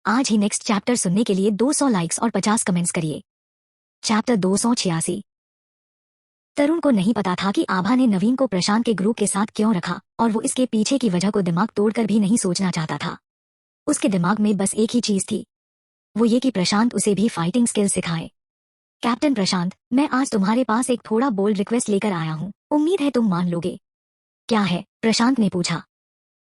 आज ही next chapter सुनने के लिए 200 लाइक्स और 50 कमेंट्स करिए। चैप्टर 286। तरुण को नहीं पता था कि आभा ने नवीन को प्रशांत के ग्रुप के साथ क्यों रखा और वो इसके पीछे की वजह को दिमाग तोड़कर भी नहीं सोचना चाहता था। उसके दिमाग में बस एक ही चीज थी, वो ये कि प्रशांत उसे भी फाइटिंग स्किल सिखाए। कैप्टन प्रशांत, मैं आज तुम्हारे पास एक थोड़ा बोल्ड रिक्वेस्ट लेकर आया हूँ, उम्मीद है तुम मान लोगे। क्या है? प्रशांत ने पूछा।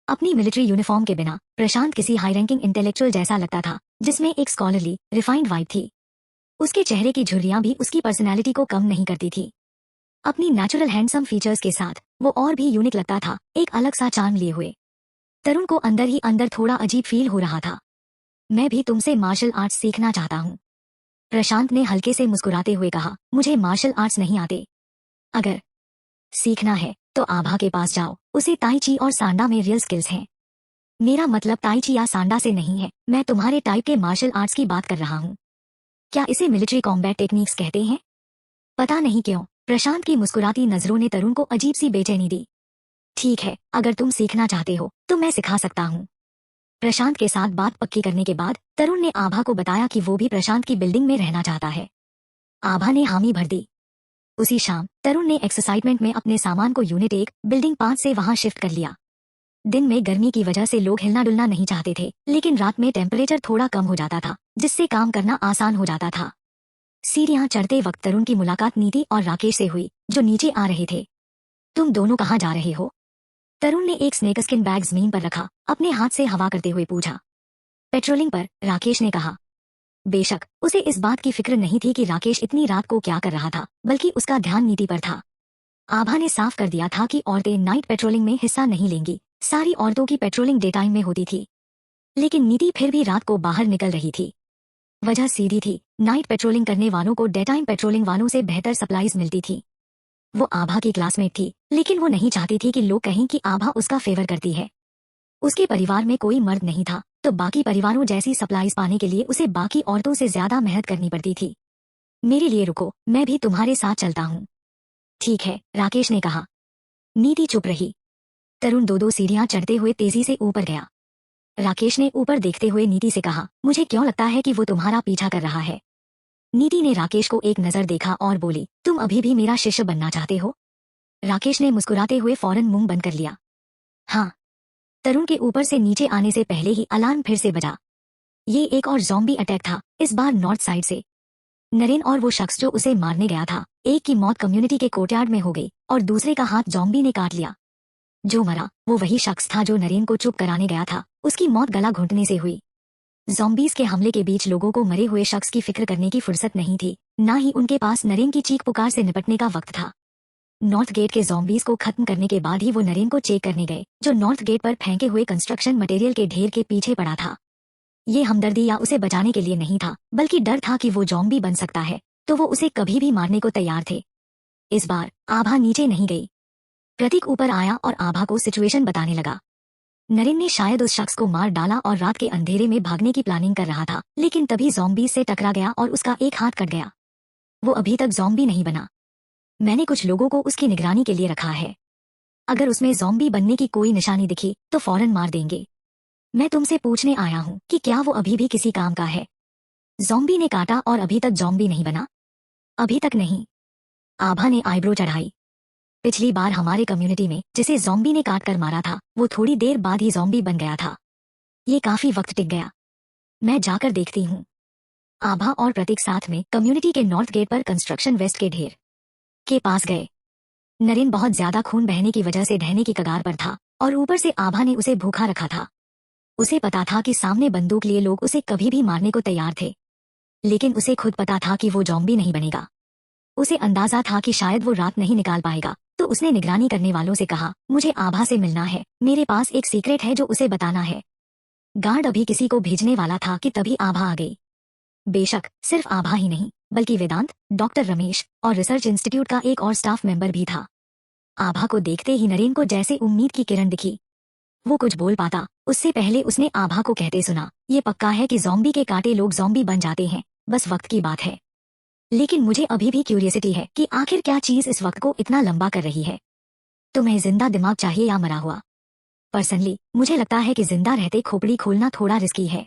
अपनी मिलिट्री यूनिफॉर्म के बिना प्रशांत किसी हाई रैंकिंग इंटेलेक्चुअल जैसा लगता था, जिसमें एक स्कॉलरली रिफाइंड वाइब थी। उसके चेहरे की झुर्रियां भी उसकी पर्सनैलिटी को कम नहीं करती थी। अपनी नेचुरल हैंडसम फीचर्स के साथ वो और भी यूनिक लगता था, एक अलग सा चार्म लिए हुए। तरुण को अंदर ही अंदर थोड़ा अजीब फील हो रहा था। मैं भी तुमसे मार्शल आर्ट्स सीखना चाहता हूँ, प्रशांत ने हल्के से मुस्कुराते हुए कहा। मुझे मार्शल आर्ट्स नहीं आते। अगर सीखना है तो आभा के पास जाओ, उसे ताई ची और सांडा में रियल स्किल्स हैं। मेरा मतलब ताई ची या सांडा से नहीं है, मैं तुम्हारे टाइप के मार्शल आर्ट्स की बात कर रहा हूँ। क्या इसे मिलिट्री कॉम्बैट टेक्निक्स कहते हैं? पता नहीं क्यों प्रशांत की मुस्कुराती नजरों ने तरुण को अजीब सी बेचैनी दी। ठीक है, अगर तुम सीखना चाहते हो तो मैं सिखा सकता हूँ। प्रशांत के साथ बात पक्की करने के बाद तरुण ने आभा को बताया कि वो भी प्रशांत की बिल्डिंग में रहना चाहता है। आभा ने हामी भर दी। उसी शाम तरुण ने एक्साइटमेंट में अपने सामान को यूनिट 1 बिल्डिंग 5 से वहां शिफ्ट कर लिया। दिन में गर्मी की वजह से लोग हिलना डुलना नहीं चाहते थे, लेकिन रात में टेम्परेचर थोड़ा कम हो जाता था, जिससे काम करना आसान हो जाता था। सीढ़ियां चढ़ते वक्त तरुण की मुलाकात नीति और राकेश से हुई, जो नीचे आ रहे थे। तुम दोनों कहाँ जा रहे हो? तरुण ने एक स्नेकस्किन बैग जमीन पर रखा, अपने हाथ से हवा करते हुए पूछा। पेट्रोलिंग पर, राकेश ने कहा। बेशक उसे इस बात की फिक्र नहीं थी कि राकेश इतनी रात को क्या कर रहा था, बल्कि उसका ध्यान नीति पर था। आभा ने साफ कर दिया था कि औरतें नाइट पेट्रोलिंग में हिस्सा नहीं लेंगी। सारी औरतों की पेट्रोलिंग डे टाइम में होती थी, लेकिन नीति फिर भी रात को बाहर निकल रही थी। वजह सीधी थी, नाइट पेट्रोलिंग करने वालों को डे टाइम पेट्रोलिंग वालों से बेहतर सप्लाईज मिलती थी। वो आभा की क्लासमेट थी, लेकिन वो नहीं चाहती थी कि लोग कहें कि आभा उसका फेवर करती है। उसके परिवार में कोई मर्द नहीं था, तो बाकी परिवारों जैसी सप्लाईज पाने के लिए उसे बाकी औरतों से ज्यादा मेहनत करनी पड़ती थी। मेरे लिए रुको, मैं भी तुम्हारे साथ चलता हूँ। ठीक है, राकेश ने कहा। नीति चुप रही। तरुण 2-2 सीढ़ियां चढ़ते हुए तेजी से ऊपर गया। राकेश ने ऊपर देखते हुए नीति से कहा, मुझे क्यों लगता है कि वो तुम्हारा पीछा कर रहा है। नीति ने राकेश को एक नजर देखा और बोली, तुम अभी भी मेरा शिष्य बनना चाहते हो? राकेश ने मुस्कुराते हुए फौरन मुंह बंद कर लिया। हाँ। तरुण के ऊपर से नीचे आने से पहले ही अलार्म फिर से बजा। ये एक और ज़ॉम्बी अटैक था, इस बार नॉर्थ साइड से। नरेन और वो शख्स जो उसे मारने गया था, एक की मौत कम्युनिटी के कोर्टयार्ड में हो गई और दूसरे का हाथ ज़ॉम्बी ने काट लिया। जो मरा वो वही शख्स था जो नरेन को चुप कराने गया था, उसकी मौत गला घुटने से हुई। ज़ॉम्बीज के हमले के बीच लोगों को मरे हुए शख्स की फिक्र करने की फुर्सत नहीं थी, ना ही उनके पास नरेन की चीख पुकार से निपटने का वक्त था। नॉर्थ गेट के ज़ॉम्बीज को खत्म करने के बाद ही वो नरेन को चेक करने गए, जो नॉर्थ गेट पर फेंके हुए कंस्ट्रक्शन मटेरियल के ढेर के पीछे पड़ा था। ये हमदर्दी या उसे बचाने के लिए नहीं था, बल्कि डर था कि वो ज़ॉम्बी बन सकता है, तो वो उसे कभी भी मारने को तैयार थे। इस बार आभा नीचे नहीं गई। प्रतीक ऊपर आया और आभा को सिचुएशन बताने लगा। नरेन ने शायद उस शख्स को मार डाला और रात के अंधेरे में भागने की प्लानिंग कर रहा था, लेकिन तभी ज़ॉम्बीज से टकरा गया और उसका एक हाथ कट गया। वो अभी तक ज़ॉम्बी नहीं बना। मैंने कुछ लोगों को उसकी निगरानी के लिए रखा है। अगर उसमें ज़ॉम्बी बनने की कोई निशानी दिखी तो फौरन मार देंगे। मैं तुमसे पूछने आया हूँ कि क्या वो अभी भी किसी काम का है? ज़ॉम्बी ने काटा और अभी तक ज़ॉम्बी नहीं बना? अभी तक नहीं। आभा ने आईब्रो चढ़ाई। पिछली बार हमारे कम्युनिटी में जिसे ज़ॉम्बी ने काट कर मारा था, वो थोड़ी देर बाद ही ज़ॉम्बी बन गया था। ये काफी वक्त टिक गया। मैं जाकर देखती हूँ। आभा और प्रतीक साथ में कम्युनिटी के नॉर्थ गेट पर कंस्ट्रक्शन वेस्ट के ढेर के पास गए। नरेन बहुत ज्यादा खून बहने की वजह से ढहने की कगार पर था और ऊपर से आभा ने उसे भूखा रखा था। उसे पता था कि सामने बंदूक लिए लोग उसे कभी भी मारने को तैयार थे, लेकिन उसे खुद पता था कि वो ज़ॉम्बी नहीं बनेगा। उसे अंदाजा था कि शायद वो रात नहीं निकाल पाएगा, तो उसने निगरानी करने वालों से कहा, मुझे आभा से मिलना है, मेरे पास एक सीक्रेट है जो उसे बताना है। गार्ड अभी किसी को भेजने वाला था कि तभी आभा आ गई। बेशक सिर्फ आभा ही नहीं, बल्कि वेदांत, डॉक्टर रमेश और रिसर्च इंस्टीट्यूट का एक और स्टाफ मेंबर भी था। आभा को देखते ही नरेन को जैसे उम्मीद की किरण दिखी। वो कुछ बोल पाता उससे पहले उसने आभा को कहते सुना, ये पक्का है कि ज़ॉम्बी के काटे लोग ज़ॉम्बी बन जाते हैं, बस वक्त की बात है। लेकिन मुझे अभी भी क्यूरियोसिटी है कि आखिर क्या चीज इस वक्त को इतना लंबा कर रही है। तुम्हें जिंदा दिमाग चाहिए या मरा हुआ? पर्सनली मुझे लगता है कि जिंदा रहते खोपड़ी खोलना थोड़ा रिस्की है।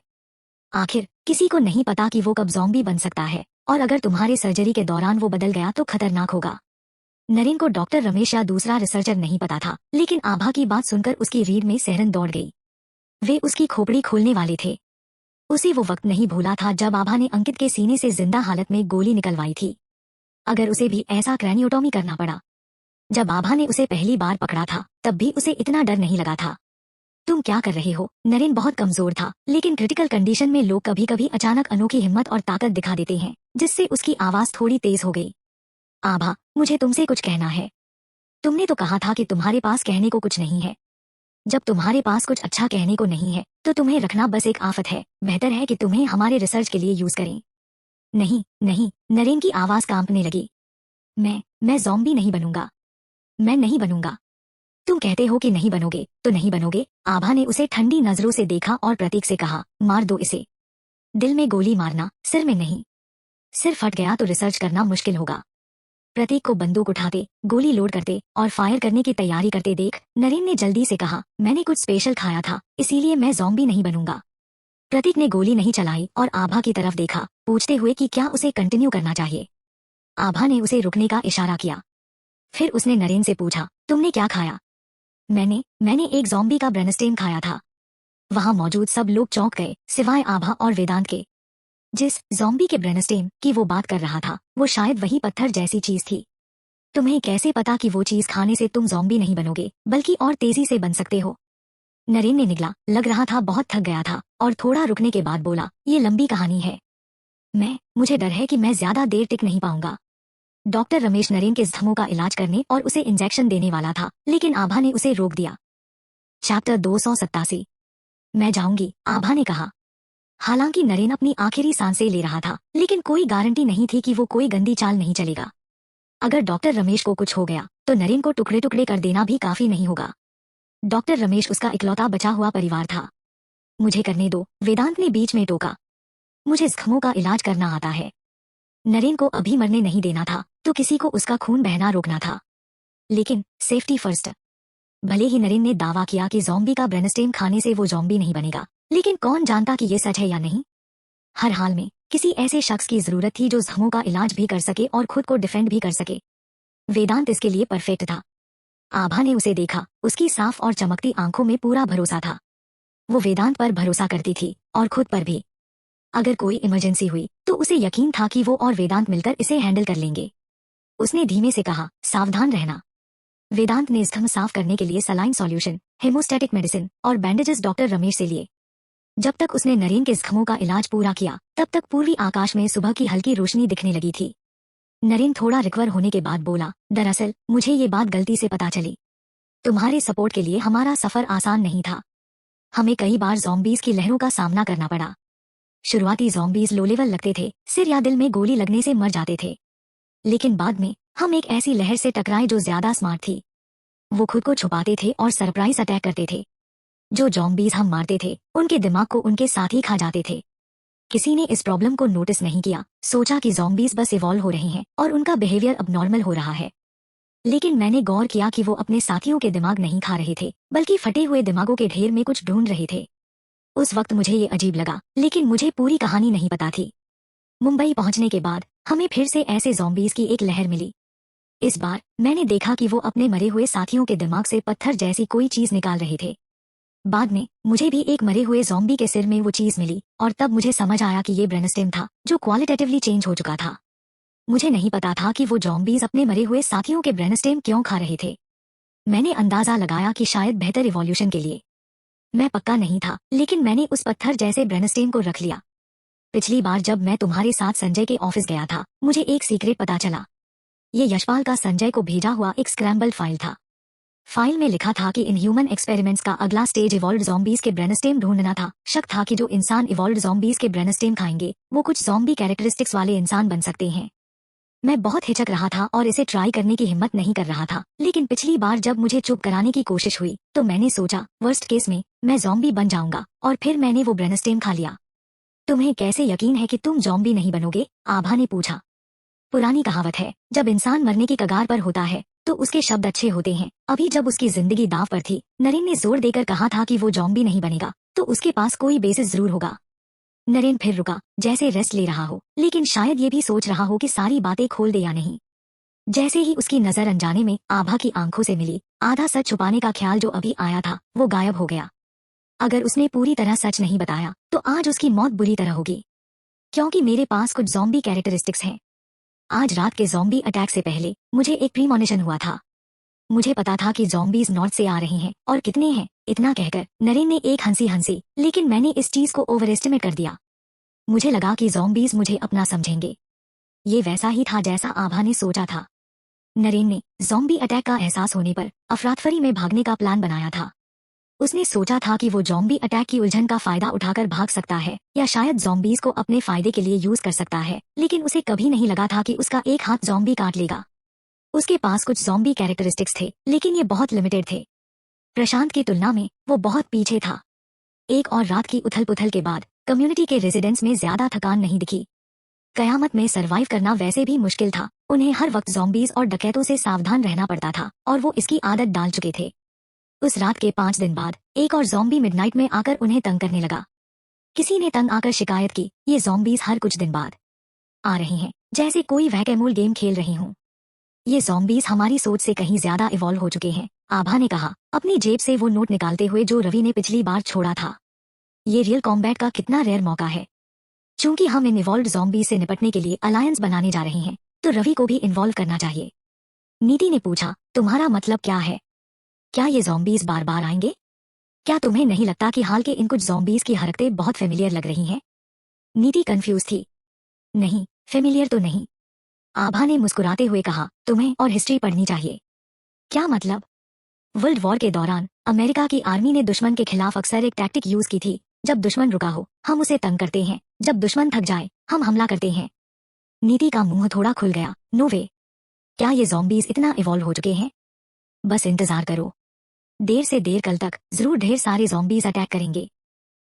आखिर किसी को नहीं पता कि वो कब ज़ॉम्बी बन सकता है, और अगर तुम्हारे सर्जरी के दौरान वो बदल गया तो खतरनाक होगा। नरेन को डॉक्टर रमेश या दूसरा रिसर्चर नहीं पता था, लेकिन आभा की बात सुनकर उसकी रीढ़ में सिहरन दौड़ गई। वे उसकी खोपड़ी खोलने वाले थे। उसे वो वक्त नहीं भूला था जब आभा ने अंकित के सीने से जिंदा हालत में गोली निकलवाई थी। अगर उसे भी ऐसा क्रैनियोटॉमी करना पड़ा। जब आभा ने उसे पहली बार पकड़ा था तब भी उसे इतना डर नहीं लगा था। तुम क्या कर रहे हो? नरेन बहुत कमजोर था, लेकिन क्रिटिकल कंडीशन में लोग कभी कभी अचानक अनोखी हिम्मत और ताकत दिखा देते हैं, जिससे उसकी आवाज थोड़ी तेज हो गई। आभा, मुझे तुमसे कुछ कहना है। तुमने तो कहा था कि तुम्हारे पास कहने को कुछ नहीं है। जब तुम्हारे पास कुछ अच्छा कहने को नहीं है तो तुम्हें रखना बस एक आफत है। बेहतर है कि तुम्हें हमारे रिसर्च के लिए यूज करें। नहीं नहीं, नरेन की आवाज कांपने लगी। मैं ज़ॉम्बी नहीं बनूंगा। मैं नहीं बनूंगा। तुम कहते हो कि नहीं बनोगे तो नहीं बनोगे। आभा ने उसे ठंडी नजरों से देखा और प्रतीक से कहा, मार दो इसे। दिल में गोली मारना, सिर में नहीं। सिर फट गया तो रिसर्च करना मुश्किल होगा। प्रतीक को बंदूक उठाते, गोली लोड करते और फायर करने की तैयारी करते देख नरेन ने जल्दी से कहा, मैंने कुछ स्पेशल खाया था, इसीलिए मैं ज़ॉम्बी नहीं बनूंगा। प्रतीक ने गोली नहीं चलाई और आभा की तरफ देखा, पूछते हुए कि क्या उसे कंटिन्यू करना चाहिए। आभा ने उसे रुकने का इशारा किया। फिर उसने नरेन से पूछा, तुमने क्या खाया? मैंने एक ज़ॉम्बी का ब्रेनस्टेम खाया था। वहां मौजूद सब लोग चौंक गए, सिवाय आभा और वेदांत के। जिस ज़ॉम्बी के ब्रेनस्टेम की वो बात कर रहा था वो शायद वही पत्थर जैसी चीज थी। तुम्हें कैसे पता कि वो चीज खाने से तुम ज़ॉम्बी नहीं बनोगे, बल्कि और तेजी से बन सकते हो? नरेन ने निगला, लग रहा था बहुत थक गया था, और थोड़ा रुकने के बाद बोला, ये लंबी कहानी है। मुझे डर है कि मैं ज्यादा देर टिक नहीं पाऊंगा। डॉक्टर रमेश नरेन के जख्मों का इलाज करने और उसे इंजेक्शन देने वाला था, लेकिन आभा ने उसे रोक दिया। चैप्टर 287। मैं जाऊंगी, आभा ने कहा। हालांकि नरेन अपनी आखिरी सांसें ले रहा था, लेकिन कोई गारंटी नहीं थी कि वो कोई गंदी चाल नहीं चलेगा। अगर डॉक्टर रमेश को कुछ हो गया तो नरेन को टुकड़े टुकड़े कर देना भी काफी नहीं होगा। डॉक्टर रमेश उसका इकलौता बचा हुआ परिवार था। मुझे करने दो, वेदांत ने बीच में टोका। मुझे जख्मों का इलाज करना आता है। नरेन को अभी मरने नहीं देना था, तो किसी को उसका खून बहना रोकना था। लेकिन सेफ्टी फर्स्ट। भले ही नरेन ने दावा किया कि ज़ॉम्बी का ब्रेनस्टेम खाने से वो ज़ॉम्बी नहीं बनेगा, लेकिन कौन जानता कि ये सच है या नहीं। हर हाल में किसी ऐसे शख्स की जरूरत थी जो जख्मों का इलाज भी कर सके और खुद को डिफेंड भी कर सके। वेदांत इसके लिए परफेक्ट था। आभा ने उसे देखा, उसकी साफ और चमकती आंखों में पूरा भरोसा था। वो वेदांत पर भरोसा करती थी और खुद पर भी। अगर कोई इमरजेंसी हुई तो उसे यकीन था कि वो और वेदांत मिलकर इसे हैंडल कर लेंगे। उसने धीमे से कहा, सावधान रहना। वेदांत ने जख्म साफ करने के लिए सलाइन सॉल्यूशन, हेमोस्टैटिक मेडिसिन और बैंडेजेस डॉक्टर रमेश से लिए। जब तक उसने नरेन के जख्मों का इलाज पूरा किया तब तक पूर्वी आकाश में सुबह की हल्की रोशनी दिखने लगी थी। नरेन थोड़ा रिकवर होने के बाद बोला, दरअसल मुझे ये बात गलती से पता चली। तुम्हारे सपोर्ट के लिए हमारा सफर आसान नहीं था। हमें कई बार ज़ॉम्बीज की लहरों का सामना करना पड़ा। शुरुआती ज़ॉम्बीज लो लेवल लगते थे, सिर या दिल में गोली लगने से मर जाते थे। लेकिन बाद में हम एक ऐसी लहर से टकराए जो ज्यादा स्मार्ट थी। वो खुद को छुपाते थे और सरप्राइज अटैक करते थे। जो ज़ॉम्बीज हम मारते थे उनके दिमाग को उनके साथ ही खा जाते थे। किसी ने इस प्रॉब्लम को नोटिस नहीं किया, सोचा कि ज़ॉम्बीज बस इवॉल्व हो रहे हैं और उनका बिहेवियर अब नॉर्मल हो रहा है। लेकिन मैंने गौर किया कि वो अपने साथियों के दिमाग नहीं खा रहे थे, बल्कि फटे हुए दिमागों के ढेर में कुछ ढूंढ रहे थे। उस वक्त मुझे ये अजीब लगा, लेकिन मुझे पूरी कहानी नहीं पता थी। मुंबई पहुंचने के बाद हमें फिर से ऐसे ज़ॉम्बीज की एक लहर मिली। इस बार मैंने देखा कि वो अपने मरे हुए साथियों के दिमाग से पत्थर जैसी कोई चीज निकाल रहे थे। बाद में मुझे भी एक मरे हुए ज़ॉम्बी के सिर में वो चीज मिली, और तब मुझे समझ आया कि ये ब्रेनस्टेम था जो क्वालिटेटिवली चेंज हो चुका था। मुझे नहीं पता था कि वो ज़ॉम्बीज अपने मरे हुए साथियों के ब्रेनस्टेम क्यों खा रहे थे। मैंने अंदाजा लगाया कि शायद बेहतर इवोल्यूशन के लिए। मैं पक्का नहीं था, लेकिन मैंने उस पत्थर जैसे ब्रेनस्टेम को रख लिया। पिछली बार जब मैं तुम्हारे साथ संजय के ऑफिस गया था, मुझे एक सीक्रेट पता चला। ये यशपाल का संजय को भेजा हुआ एक स्क्रैम्बल्ड फाइल था। फाइल में लिखा था कि इन ह्यूमन एक्सपेरिमेंट्स का अगला स्टेज इवॉल्व्ड ज़ॉम्बीज के ब्रेनस्टेम ढूंढना था। शक था कि जो इंसान इवॉल्व्ड ज़ॉम्बीज के ब्रेनस्टेम खाएंगे वो कुछ ज़ॉम्बी कैरेक्टरिस्टिक्स वाले इंसान बन सकते हैं। मैं बहुत हिचक रहा था और इसे ट्राई करने की हिम्मत नहीं कर रहा था, लेकिन पिछली बार जब मुझे चुप कराने की कोशिश हुई तो मैंने सोचा वर्स्ट केस में मैं ज़ॉम्बी बन जाऊंगा, और फिर मैंने वो ब्रेनस्टेम खा लिया। तुम्हें कैसे यकीन है कि तुम ज़ॉम्बी नहीं बनोगे? आभा ने पूछा। पुरानी कहावत है, जब इंसान मरने की कगार पर होता है तो उसके शब्द अच्छे होते हैं। अभी जब उसकी जिंदगी दांव पर थी, नरेन ने जोर देकर कहा था कि वो ज़ॉम्बी नहीं बनेगा तो उसके पास कोई बेसिस जरूर होगा। नरेन फिर रुका, जैसे रेस्ट ले रहा हो, लेकिन शायद ये भी सोच रहा हो कि सारी बातें खोल दे या नहीं। जैसे ही उसकी नजर अनजाने में आभा की आंखों से मिली, आधा सच छुपाने का ख्याल जो अभी आया था वो गायब हो गया। अगर उसने पूरी तरह सच नहीं बताया तो आज उसकी मौत बुरी तरह होगी, क्योंकि मेरे पास कुछ ज़ॉम्बी कैरेक्टरिस्टिक्स हैं। आज रात के ज़ॉम्बी अटैक से पहले मुझे एक प्रीमॉनिशन हुआ था। मुझे पता था कि ज़ॉम्बीज नॉर्थ से आ रहे हैं और कितने हैं। इतना कहकर नरेन ने एक हंसी हंसी, लेकिन मैंने इस चीज को ओवर एस्टिमेट कर दिया। मुझे लगा कि ज़ॉम्बीज मुझे अपना समझेंगे। ये वैसा ही था जैसा आभा ने सोचा था। नरेन ने ज़ॉम्बी अटैक का एहसास होने पर अफरातफरी में भागने का प्लान बनाया था। उसने सोचा था कि वो ज़ॉम्बी अटैक की उलझन का फायदा उठाकर भाग सकता है या शायद ज़ॉम्बीज को अपने फायदे के लिए यूज कर सकता है, लेकिन उसे कभी नहीं लगा था कि उसका एक हाथ ज़ॉम्बी काट लेगा। उसके पास कुछ ज़ॉम्बी कैरेक्टरिस्टिक्स थे, लेकिन ये बहुत लिमिटेड थे। प्रशांत की तुलना में वो बहुत पीछे था। एक और रात की उथल पुथल के बाद कम्युनिटी के रेजिडेंट्स में ज्यादा थकान नहीं दिखी। कयामत में सरवाइव करना वैसे भी मुश्किल था। उन्हें हर वक्त ज़ॉम्बीज और डकैतों से सावधान रहना पड़ता था और वो इसकी आदत डाल चुके थे। उस रात के 5 दिन बाद एक और ज़ॉम्बी मिडनाइट में आकर उन्हें तंग करने लगा। किसी ने तंग आकर शिकायत की, ये ज़ॉम्बीज हर कुछ दिन बाद आ रहे हैं, जैसे कोई वहकैमूल गेम खेल रही हूँ। ये ज़ॉम्बीज हमारी सोच से कहीं ज्यादा इवॉल्व हो चुके हैं, आभा ने कहा, अपनी जेब से वो नोट निकालते हुए जो रवि ने पिछली बार छोड़ा था। ये रियल कॉम्बैट का कितना रेयर मौका है। चूंकि हम इन इवॉल्व ज़ॉम्बी से निपटने के लिए अलायंस बनाने जा रहे हैं, तो रवि को भी इन्वॉल्व करना चाहिए। नीति ने पूछा, तुम्हारा मतलब क्या है? क्या ये ज़ॉम्बीज बार बार आएंगे? क्या तुम्हें नहीं लगता कि हाल के इन कुछ ज़ॉम्बीज की हरकतें बहुत फेमिलियर लग रही हैं? नीति कंफ्यूज थी। नहीं, फेमिलियर तो नहीं। आभा ने मुस्कुराते हुए कहा, तुम्हें और हिस्ट्री पढ़नी चाहिए। क्या मतलब? वर्ल्ड वॉर के दौरान अमेरिका की आर्मी ने दुश्मन के खिलाफ अक्सर एक टैक्टिक यूज की थी। जब दुश्मन रुका हो, हम उसे तंग करते हैं। जब दुश्मन थक जाए, हम हमला करते हैं। नीति का मुंह थोड़ा खुल गया। नो वे। क्या ये ज़ॉम्बीज इतना इवॉल्व हो चुके हैं? बस इंतजार करो। देर से देर कल तक जरूर ढेर सारे ज़ॉम्बीज अटैक करेंगे।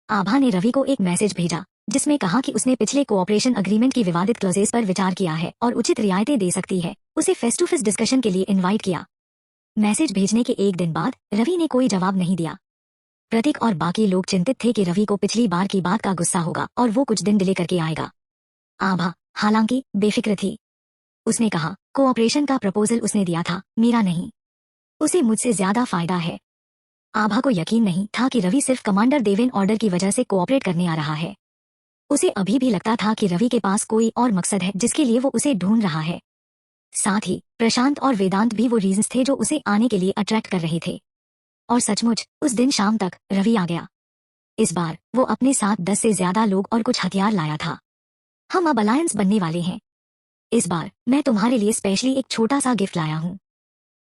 आभा ने रवि को एक मैसेज भेजा, जिसमें कहा कि उसने पिछले कोऑपरेशन अग्रीमेंट की विवादित क्लॉजेस पर विचार किया है और उचित रियायतें दे सकती है। उसे फेस टू फेस डिस्कशन के लिए इनवाइट किया। मैसेज भेजने के एक दिन बाद रवि ने कोई जवाब नहीं दिया। प्रतीक और बाकी लोग चिंतित थे कि रवि को पिछली बार की बात का गुस्सा होगा और वो कुछ दिन डिले करके आएगा। आभा हालांकि बेफिक्र थी। उसने कहा, कोऑपरेशन का प्रपोजल उसने दिया था, मेरा नहीं। उसे मुझसे ज्यादा फायदा है। आभा को यकीन नहीं था कि रवि सिर्फ कमांडर देवेन ऑर्डर की वजह से कोऑपरेट करने आ रहा है। उसे अभी भी लगता था कि रवि के पास कोई और मकसद है जिसके लिए वो उसे ढूंढ रहा है। साथ ही प्रशांत और वेदांत भी वो रीजंस थे जो उसे आने के लिए अट्रैक्ट कर रहे थे। और सचमुच उस दिन शाम तक रवि आ गया। इस बार वो अपने साथ 10 से ज्यादा लोग और कुछ हथियार लाया था। हम अब अलायंस बनने वाले हैं। इस बार मैं तुम्हारे लिए स्पेशली एक छोटा सा गिफ्ट लाया हूँ।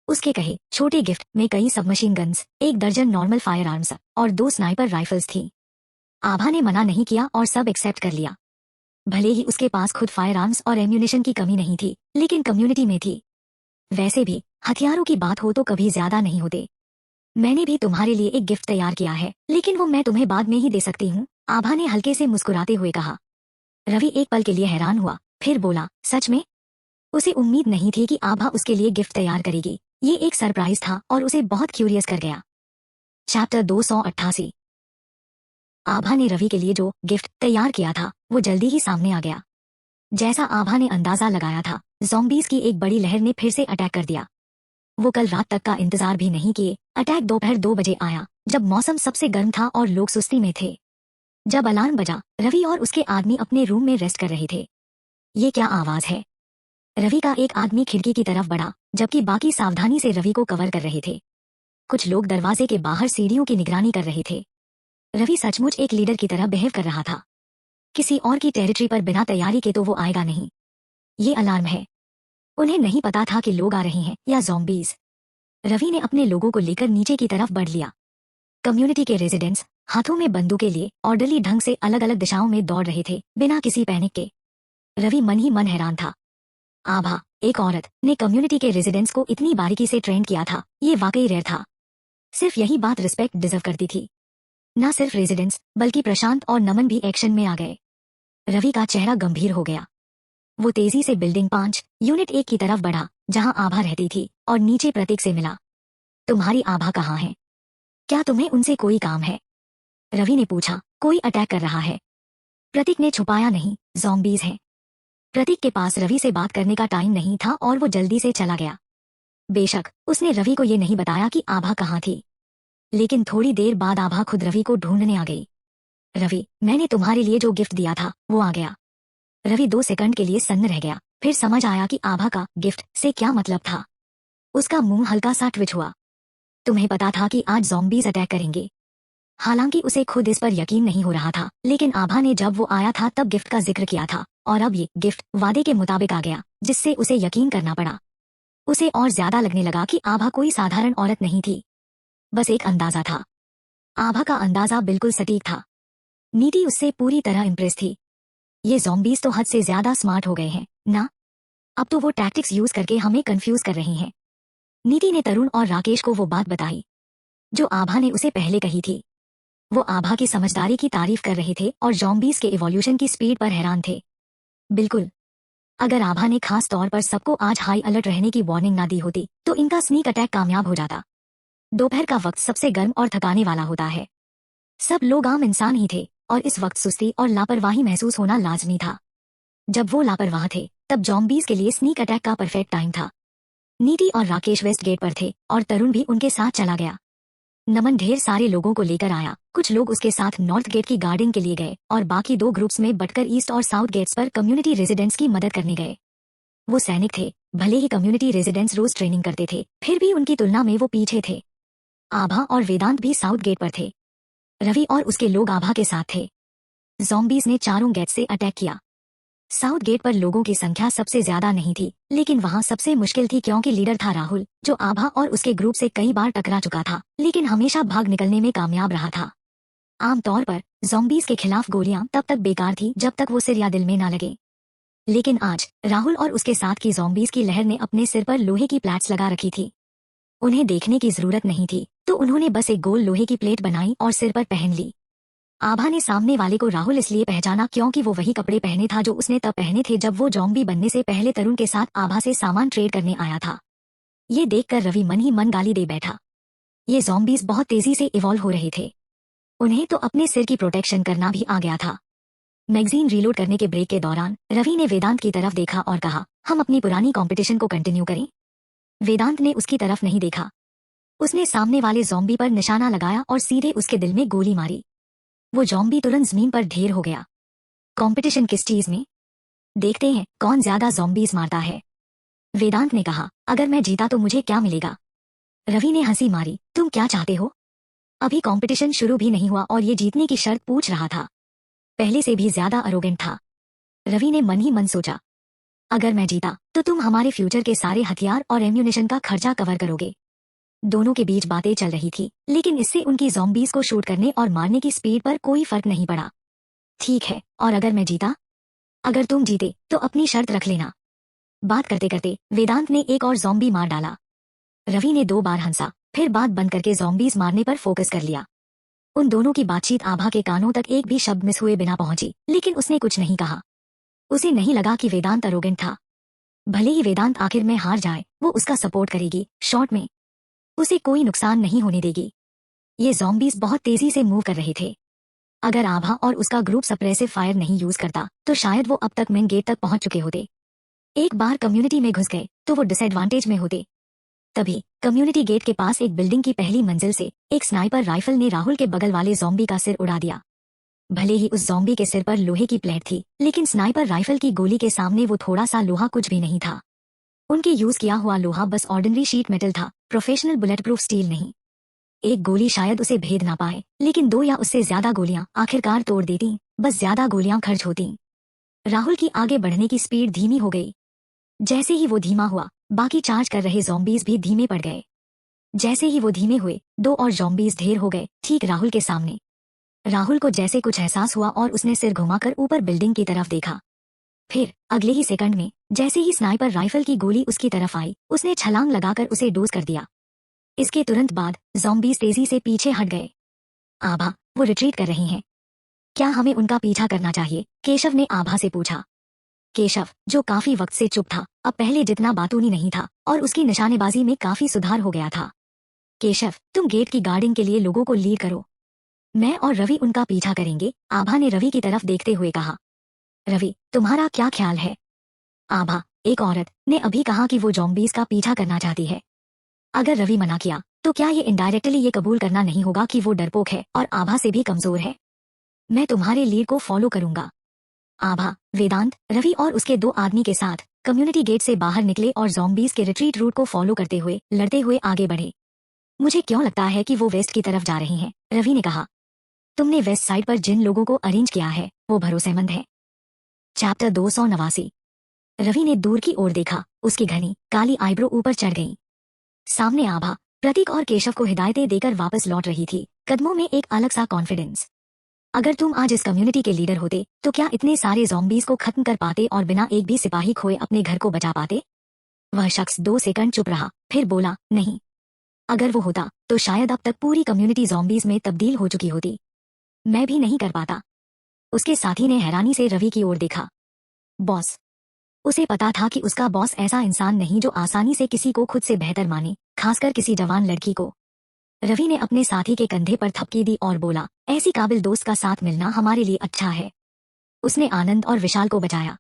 उसके कहे छोटे गिफ्ट में कई सबमशीन गन्स, 1 दर्जन नॉर्मल फायर आर्म्स और 2 स्नाइपर राइफल्स थी। आभा ने मना नहीं किया और सब एक्सेप्ट कर लिया। भले ही उसके पास खुद फायर आर्म्स और एम्यूनेशन की कमी नहीं थी, लेकिन कम्युनिटी में थी। वैसे भी हथियारों की बात हो तो कभी ज्यादा नहीं होते। मैंने भी तुम्हारे लिए एक गिफ्ट तैयार किया है, लेकिन वो मैं तुम्हें बाद में ही दे सकती हूँ, आभा ने हल्के से मुस्कुराते हुए कहा। रवि एक पल के लिए हैरान हुआ, फिर बोला, सच में? उसे उम्मीद नहीं थी कि आभा उसके लिए गिफ्ट तैयार करेगी। ये एक सरप्राइज था और उसे बहुत क्यूरियस कर गया। चैप्टर 288। आभा ने रवि के लिए जो गिफ्ट तैयार किया था वो जल्दी ही सामने आ गया। जैसा आभा ने अंदाजा लगाया था, ज़ॉम्बीज की एक बड़ी लहर ने फिर से अटैक कर दिया। वो कल रात तक का इंतजार भी नहीं किए। अटैक दोपहर 2 बजे आया, जब मौसम सबसे गर्म था और लोग सुस्ती में थे। जब अलार्म बजा, रवि और उसके आदमी अपने रूम में रेस्ट कर रहे थे। ये क्या आवाज है? रवि का एक आदमी खिड़की की तरफ बढ़ा, जबकि बाकी सावधानी से रवि को कवर कर रहे थे। कुछ लोग दरवाजे के बाहर सीढ़ियों की निगरानी कर रहे थे। रवि सचमुच एक लीडर की तरह बिहेव कर रहा था। किसी और की टेरिटरी पर बिना तैयारी के तो वो आएगा नहीं। ये अलार्म है। उन्हें नहीं पता था कि लोग आ रहे हैं या ज़ॉम्बीज। रवि ने अपने लोगों को लेकर नीचे की तरफ बढ़ लिया। कम्युनिटी के रेजिडेंट्स हाथों में बंदूकें लिए ऑर्डरली ढंग से अलग अलग दिशाओं में दौड़ रहे थे, बिना किसी पैनिक के। रवि मन ही मन हैरान था। आभा, एक औरत, ने कम्युनिटी के रेजिडेंट्स को इतनी बारीकी से ट्रेन किया था, ये वाकई रेयर था। सिर्फ यही बात रिस्पेक्ट डिजर्व करती थी। न सिर्फ रेजिडेंट्स बल्कि प्रशांत और नमन भी एक्शन में आ गए। रवि का चेहरा गंभीर हो गया। वो तेजी से बिल्डिंग 5 यूनिट 1 की तरफ बढ़ा, जहां आभा रहती थी, और नीचे प्रतीक से मिला। तुम्हारी आभा कहाँ है? क्या तुम्हें उनसे कोई काम है? रवि ने पूछा। कोई अटैक कर रहा है। प्रतीक ने छुपाया नहीं, ज़ॉम्बीज हैं। प्रतीक के पास रवि से बात करने का टाइम नहीं था और वो जल्दी से चला गया। बेशक उसने रवि को ये नहीं बताया कि आभा कहाँ थी, लेकिन थोड़ी देर बाद आभा खुद रवि को ढूंढने आ गई। रवि, मैंने तुम्हारे लिए जो गिफ्ट दिया था वो आ गया। रवि 2 सेकंड के लिए सन्न रह गया, फिर समझ आया कि आभा का गिफ्ट से क्या मतलब था। उसका मुंह हल्का सा ट्विच हुआ। तुम्हें पता था कि आज ज़ॉम्बीज अटैक करेंगे? हालांकि उसे खुद इस पर यकीन नहीं हो रहा था, लेकिन आभा ने जब वो आया था तब गिफ्ट का जिक्र किया था, और अब ये गिफ्ट वादे के मुताबिक आ गया, जिससे उसे यकीन करना पड़ा। उसे और ज्यादा लगने लगा कि आभा कोई साधारण औरत नहीं थी, बस एक अंदाजा था। आभा का अंदाजा बिल्कुल सटीक था। नीति उससे पूरी तरह इम्प्रेस थी। ये ज़ॉम्बीज तो हद से ज्यादा स्मार्ट हो गए हैं ना। अब तो वो टैक्टिक्स यूज करके हमें कंफ्यूज कर रही हैं। नीति ने तरुण और राकेश को वो बात बताई जो आभा ने उसे पहले कही थी। वो आभा की समझदारी की तारीफ कर रहे थे और ज़ॉम्बीज के इवोल्यूशन की स्पीड पर हैरान थे। बिल्कुल, अगर आभा ने खास तौर पर सबको आज हाई अलर्ट रहने की वार्निंग ना दी होती तो इनका स्नीक अटैक कामयाब हो जाता। दोपहर का वक्त सबसे गर्म और थकाने वाला होता है। सब लोग आम इंसान ही थे और इस वक्त सुस्ती और लापरवाही महसूस होना लाजमी था। जब वो लापरवाह थे तब ज़ॉम्बीज के लिए स्नीक अटैक का परफेक्ट टाइम था। नीति और राकेश वेस्ट गेट पर थे और तरुण भी उनके साथ चला गया। नमन ढेर सारे लोगों को लेकर आया। कुछ लोग उसके साथ नॉर्थ गेट की गार्डिंग के लिए गए और बाकी 2 ग्रुप्स में बटकर ईस्ट और साउथ गेट्स पर कम्युनिटी रेजिडेंट्स की मदद करने गए। वो सैनिक थे, भले ही कम्युनिटी रेजिडेंट्स रोज ट्रेनिंग करते थे, फिर भी उनकी तुलना में वो पीछे थे। आभा और वेदांत भी साउथ गेट पर थे। रवि और उसके लोग आभा के साथ थे। ज़ॉम्बीज ने चारों गेट से अटैक किया। साउथ गेट पर लोगों की संख्या सबसे ज्यादा नहीं थी, लेकिन वहां सबसे मुश्किल थी क्योंकि लीडर था राहुल, जो आभा और उसके ग्रुप से कई बार टकरा चुका था, लेकिन हमेशा भाग निकलने में कामयाब रहा था। आमतौर पर ज़ॉम्बीज के खिलाफ गोलियां तब तक बेकार थी जब तक वो सिर या दिल में ना लगे, लेकिन आज राहुल और उसके साथ की ज़ॉम्बीज की लहर ने अपने सिर पर लोहे की प्लेट्स लगा रखी थी। उन्हें देखने की जरूरत नहीं थी, तो उन्होंने बस एक गोल लोहे की प्लेट बनाई और सिर पर पहन ली। आभा ने सामने वाले को राहुल इसलिए पहचाना क्योंकि वो वही कपड़े पहने था जो उसने तब पहने थे जब वो ज़ॉम्बी बनने से पहले तरुण के साथ आभा से सामान ट्रेड करने आया था। ये देखकर रवि मन ही मन गाली दे बैठा। ये ज़ॉम्बीज बहुत तेजी से इवॉल्व हो रहे थे। उन्हें तो अपने सिर की प्रोटेक्शन करना भी आ गया था। मैगजीन रीलोड करने के ब्रेक के दौरान रवि ने वेदांत की तरफ देखा और कहा, हम अपनी पुरानी कंपटीशन को कंटिन्यू करें। वेदांत ने उसकी तरफ नहीं देखा। उसने सामने वाले ज़ॉम्बी पर निशाना लगाया और सीधे उसके दिल में गोली मारी। वो ज़ॉम्बी तुरंत जमीन पर ढेर हो गया। कंपटीशन किस चीज में? देखते हैं कौन ज्यादा ज़ॉम्बीज मारता है। वेदांत ने कहा, अगर मैं जीता तो मुझे क्या मिलेगा? रवि ने हंसी मारी, तुम क्या चाहते हो? अभी कंपटीशन शुरू भी नहीं हुआ और ये जीतने की शर्त पूछ रहा था। पहले से भी ज्यादा अरोगेंट था। रवि ने मन ही मन सोचा, अगर मैं जीता तो तुम हमारे फ्यूचर के सारे हथियार और एम्यूनेशन का खर्चा कवर करोगे। दोनों के बीच बातें चल रही थी, लेकिन इससे उनकी ज़ॉम्बीज को शूट करने और मारने की स्पीड पर कोई फर्क नहीं पड़ा। ठीक है, और अगर मैं जीता? अगर तुम जीते तो अपनी शर्त रख लेना। बात करते करते वेदांत ने एक और ज़ॉम्बी मार डाला। रवि ने 2 बार हंसा, फिर बात बंद करके ज़ॉम्बीज मारने पर फोकस कर लिया। उन दोनों की बातचीत आभा के कानों तक एक भी शब्द मिस हुए बिना पहुंची, लेकिन उसने कुछ नहीं कहा। उसे नहीं लगा कि वेदांत अरोगेंट था। भले ही वेदांत आखिर में हार जाए, वो उसका सपोर्ट करेगी, शॉर्ट में उसे कोई नुकसान नहीं होने देगी। ये ज़ॉम्बीज बहुत तेजी से मूव कर रहे थे। अगर आभा और उसका ग्रुप सप्रेसिव फायर नहीं यूज करता तो शायद वो अब तक मेन गेट तक पहुंच चुके होते। एक बार कम्युनिटी में घुस गए तो वो डिसएडवांटेज में होते। तभी कम्युनिटी गेट के पास एक बिल्डिंग की पहली मंजिल से एक स्नाइपर राइफल ने राहुल के बगल वाले ज़ॉम्बी का सिर उड़ा दिया। भले ही उस ज़ॉम्बी के सिर पर लोहे की प्लेट थी, लेकिन स्नाइपर राइफल की गोली के सामने वो थोड़ा सा लोहा कुछ भी नहीं था। उनके यूज किया हुआ लोहा बस ऑर्डिनरी शीट मेटल था, प्रोफेशनल बुलेट प्रूफ स्टील नहीं। एक गोली शायद उसे भेद ना पाए, लेकिन 2 या उससे ज्यादा गोलियां आखिरकार तोड़ देती, बस ज्यादा गोलियां खर्च होती। राहुल की आगे बढ़ने की स्पीड धीमी हो गई। जैसे ही वो धीमा हुआ, बाकी चार्ज कर रहे ज़ॉम्बीज भी धीमे पड़ गए। जैसे ही वो धीमे हुए, 2 और ज़ॉम्बीज ढेर हो गए, ठीक राहुल के सामने। राहुल को जैसे कुछ एहसास हुआ और उसने सिर घुमाकर ऊपर बिल्डिंग की तरफ देखा। फिर अगले ही सेकंड में जैसे ही स्नाइपर राइफल की गोली उसकी तरफ आई, उसने छलांग लगाकर उसे डोज कर दिया। इसके तुरंत बाद ज़ॉम्बीज तेजी से पीछे हट गए। आभा, वो रिट्रीट कर रही हैं। क्या हमें उनका पीछा करना चाहिए? केशव ने आभा से पूछा। केशव, जो काफी वक्त से चुप था, अब पहले जितना बातूनी नहीं था और उसकी निशानेबाजी में काफी सुधार हो गया था। केशव, तुम गेट की गार्डिंग के लिए लोगों को लीड करो। मैं और रवि उनका पीछा करेंगे, आभा ने रवि की तरफ देखते हुए कहा। रवि, तुम्हारा क्या ख्याल है? आभा, एक औरत ने अभी कहा कि वो ज़ॉम्बीज का पीछा करना चाहती है। अगर रवि मना किया तो क्या ये इनडायरेक्टली ये कबूल करना नहीं होगा कि वो डरपोक है और आभा से भी कमजोर है? मैं तुम्हारे लीड को फॉलो करूंगा। आभा, वेदांत, रवि और उसके 2 आदमी के साथ कम्युनिटी गेट से बाहर निकले और ज़ॉम्बीज के रिट्रीट रूट को फॉलो करते हुए लड़ते हुए आगे बढ़े। मुझे क्यों लगता है कि वो वेस्ट की तरफ जा रही हैं, रवि ने कहा। तुमने वेस्ट साइड पर जिन लोगों को अरेंज किया है वो भरोसेमंद है। चैप्टर 289। रवि ने दूर की ओर देखा, उसकी घनी काली आईब्रो ऊपर चढ़ गई। सामने आभा प्रतीक और केशव को हिदायतें देकर वापस लौट रही थी, कदमों में एक अलग सा कॉन्फिडेंस। अगर तुम आज इस कम्युनिटी के लीडर होते तो क्या इतने सारे ज़ॉम्बीज को खत्म कर पाते और बिना एक भी सिपाही खोए अपने घर को बचा पाते? वह शख्स 2 सेकंड चुप रहा, फिर बोला, नहीं। अगर वो होता तो शायद अब तक पूरी कम्युनिटी ज़ॉम्बीज में तब्दील हो चुकी होती। मैं भी नहीं कर पाता। उसके साथी ने हैरानी से रवि की ओर देखा। बॉस। उसे पता था कि उसका बॉस ऐसा इंसान नहीं जो आसानी से किसी को खुद से बेहतर माने, खासकर किसी जवान लड़की को। रवि ने अपने साथी के कंधे पर थपकी दी और बोला, ऐसी काबिल दोस्त का साथ मिलना हमारे लिए अच्छा है। उसने आनंद और विशाल को बचाया।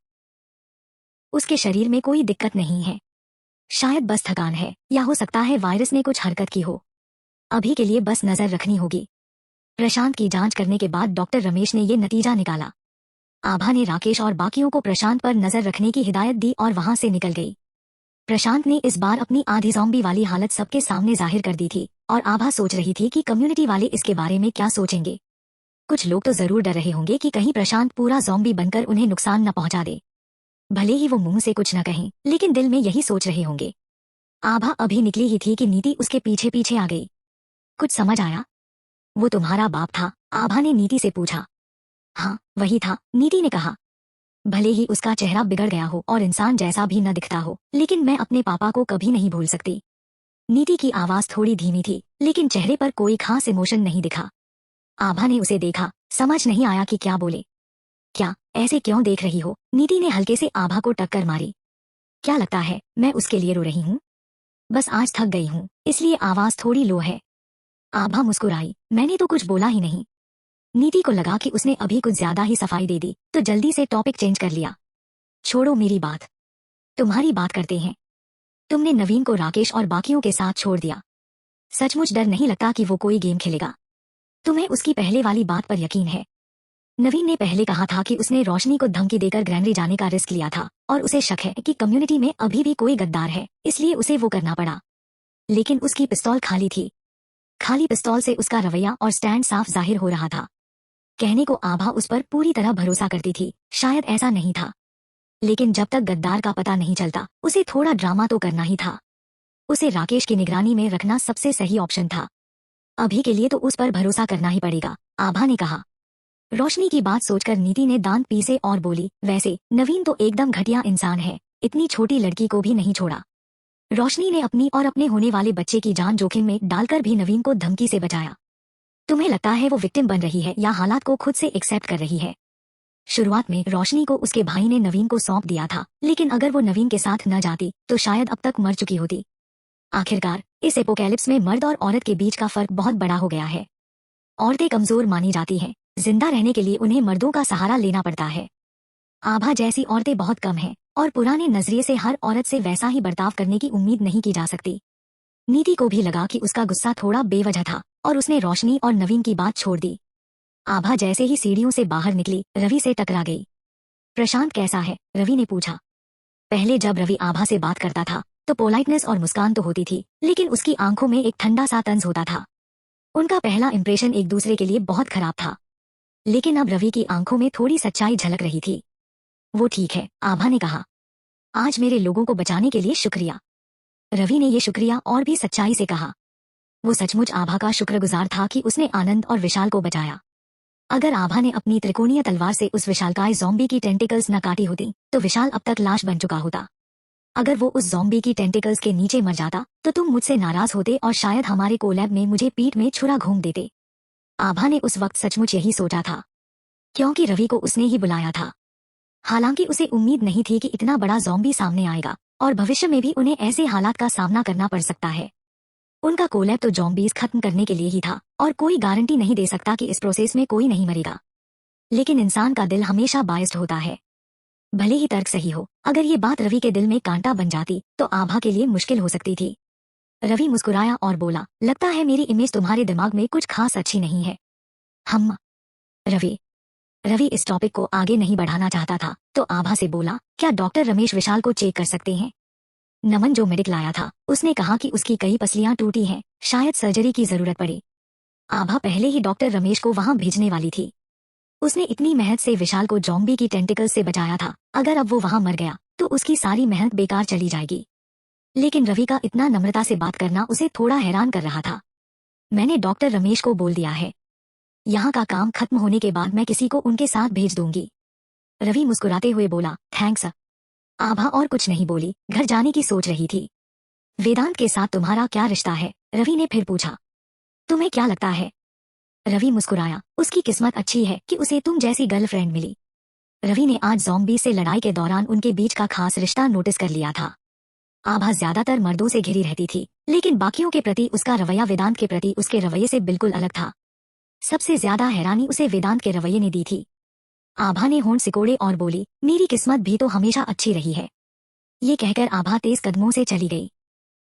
उसके शरीर में कोई दिक्कत नहीं है। शायद बस थकान है, या हो सकता है वायरस ने कुछ हरकत की हो। अभी के लिए बस नजर रखनी होगी। प्रशांत की जांच करने के बाद डॉक्टर रमेश ने ये नतीजा निकाला। आभा ने राकेश और बाकियों को प्रशांत पर नजर रखने की हिदायत दी और वहां से निकल गई। प्रशांत ने इस बार अपनी आधी ज़ॉम्बी वाली हालत सबके सामने जाहिर कर दी थी और आभा सोच रही थी कि कम्युनिटी वाले इसके बारे में क्या सोचेंगे। कुछ लोग तो जरूर डर रहे होंगे कि कहीं प्रशांत पूरा ज़ॉम्बी बनकर उन्हें नुकसान न पहुंचा दे। भले ही वो मुंह से कुछ न कहें, लेकिन दिल में यही सोच रहे होंगे। आभा अभी निकली ही थी कि नीति उसके पीछे पीछे आ गई। कुछ समझ आया? वो तुम्हारा बाप था? आभा ने नीति से पूछा। हाँ, वही था, नीति ने कहा। भले ही उसका चेहरा बिगड़ गया हो और इंसान जैसा भी न दिखता हो, लेकिन मैं अपने पापा को कभी नहीं भूल सकती। नीति की आवाज थोड़ी धीमी थी, लेकिन चेहरे पर कोई खास इमोशन नहीं दिखा। आभा ने उसे देखा, समझ नहीं आया कि क्या बोले। क्या, ऐसे क्यों देख रही हो? नीति ने हल्के से आभा को टक्कर मारी। क्या लगता है मैं उसके लिए रो रही हूँ? बस आज थक गई हूँ, इसलिए आवाज थोड़ी लो है। आभा मुस्कुराई, मैंने तो कुछ बोला ही नहीं। नीति को लगा कि उसने अभी कुछ ज्यादा ही सफाई दे दी, तो जल्दी से टॉपिक चेंज कर लिया। छोड़ो मेरी बात, तुम्हारी बात करते हैं। तुमने नवीन को राकेश और बाकियों के साथ छोड़ दिया। सचमुच डर नहीं लगता कि वो कोई गेम खेलेगा? तुम्हें उसकी पहले वाली बात पर यकीन है? नवीन ने पहले कहा था कि उसने रोशनी को धमकी देकर ग्रैंडरी जाने का रिस्क लिया था और उसे शक है कि कम्युनिटी में अभी भी कोई गद्दार है, इसलिए उसे वो करना पड़ा। लेकिन उसकी पिस्तौल खाली थी। खाली पिस्तौल से उसका रवैया और स्टैंड साफ जाहिर हो रहा था। कहने को आभा उस पर पूरी तरह भरोसा करती थी, शायद ऐसा नहीं था। लेकिन जब तक गद्दार का पता नहीं चलता, उसे थोड़ा ड्रामा तो करना ही था। उसे राकेश की निगरानी में रखना सबसे सही ऑप्शन था। अभी के लिए तो उस पर भरोसा करना ही पड़ेगा, आभा ने कहा। रोशनी की बात सोचकर नीति ने दांत पीसे और बोली, वैसे नवीन तो एकदम घटिया इंसान है, इतनी छोटी लड़की को भी नहीं छोड़ा। रोशनी ने अपनी और अपने होने वाले बच्चे की जान जोखिम में डालकर भी नवीन को धमकी से बचाया। तुम्हें लगता है वो विक्टिम बन रही है या हालात को खुद से एक्सेप्ट कर रही है? शुरुआत में रोशनी को उसके भाई ने नवीन को सौंप दिया था, लेकिन अगर वो नवीन के साथ न जाती तो शायद अब तक मर चुकी होती। आखिरकार इस एपोकैलिप्स में मर्द और औरत के बीच का फर्क बहुत बड़ा हो गया है। औरतें कमजोर मानी जाती हैं, जिंदा रहने के लिए उन्हें मर्दों का सहारा लेना पड़ता है। आभा जैसी औरतें बहुत कम हैं और पुराने नजरिए से हर औरत से वैसा ही बर्ताव करने की उम्मीद नहीं की जा सकती। नीति को भी लगा कि उसका गुस्सा थोड़ा बेवजह था और उसने रोशनी और नवीन की बात छोड़ दी। आभा जैसे ही सीढ़ियों से बाहर निकली, रवि से टकरा गई। प्रशांत कैसा है? रवि ने पूछा। पहले जब रवि आभा से बात करता था तो पोलाइटनेस और मुस्कान तो होती थी, लेकिन उसकी आंखों में एक ठंडा सा तंज होता था। उनका पहला इंप्रेशन एक दूसरे के लिए बहुत खराब था, लेकिन अब रवि की आंखों में थोड़ी सच्चाई झलक रही थी। वो ठीक है, आभा ने कहा। आज मेरे लोगों को बचाने के लिए शुक्रिया। रवि ने ये शुक्रिया और भी सच्चाई से कहा। वो सचमुच आभा का शुक्रगुजार था कि उसने आनंद और विशाल को बचाया। अगर आभा ने अपनी त्रिकोणीय तलवार से उस विशालकाय ज़ॉम्बी की टेंटिकल्स न काटी होती तो विशाल अब तक लाश बन चुका होता। अगर वो उस ज़ॉम्बी की टेंटिकल्स के नीचे मर जाता तो तुम मुझसे नाराज होते और शायद हमारे कोलैब में मुझे पीठ में छुरा घोंप देते। आभा ने उस वक्त सचमुच यही सोचा था, क्योंकि रवि को उसने ही बुलाया था। हालांकि उसे उम्मीद नहीं थी कि इतना बड़ा ज़ॉम्बी सामने आएगा और भविष्य में भी उन्हें ऐसे हालात का सामना करना पड़ सकता है। उनका कोलैब तो ज़ॉम्बीज खत्म करने के लिए ही था और कोई गारंटी नहीं दे सकता कि इस प्रोसेस में कोई नहीं मरेगा। लेकिन इंसान का दिल हमेशा बायस्ड होता है, भले ही तर्क सही हो। अगर ये बात रवि के दिल में कांटा बन जाती तो आभा के लिए मुश्किल हो सकती थी। रवि मुस्कुराया और बोला, लगता है मेरी इमेज तुम्हारे दिमाग में कुछ खास अच्छी नहीं है। हम रवि रवि इस टॉपिक को आगे नहीं बढ़ाना चाहता था तो आभा से बोला, क्या डॉक्टर रमेश विशाल को चेक कर सकते हैं? नमन जो मेडिक लाया था उसने कहा कि उसकी कई पसलियां टूटी हैं, शायद सर्जरी की जरूरत पड़े। आभा पहले ही डॉक्टर रमेश को वहां भेजने वाली थी। उसने इतनी मेहनत से विशाल को ज़ॉम्बी की टेंटिकल से बचाया था, अगर अब वो वहां मर गया तो उसकी सारी मेहनत बेकार चली जाएगी। लेकिन रवि का इतना नम्रता से बात करना उसे थोड़ा हैरान कर रहा था। मैंने डॉक्टर रमेश को बोल दिया है, यहाँ का काम खत्म होने के बाद मैं किसी को उनके साथ भेज दूंगी। रवि मुस्कुराते हुए बोला, थैंक्स। आभा और कुछ नहीं बोली, घर जाने की सोच रही थी। वेदांत के साथ तुम्हारा क्या रिश्ता है? रवि ने फिर पूछा। तुम्हें क्या लगता है? रवि मुस्कुराया, उसकी किस्मत अच्छी है कि उसे तुम जैसी गर्लफ्रेंड मिली। रवि ने आज ज़ॉम्बी से लड़ाई के दौरान उनके बीच का खास रिश्ता नोटिस कर लिया था। आभा ज्यादातर मर्दों से घिरी रहती थी, लेकिन बाकियों के प्रति उसका रवैया वेदांत के प्रति उसके रवैये से बिल्कुल अलग था। सबसे ज्यादा हैरानी उसे वेदांत के रवैये ने दी थी। आभा ने होंठ सिकोड़े और बोली, मेरी किस्मत भी तो हमेशा अच्छी रही है। ये कहकर आभा तेज कदमों से चली गई।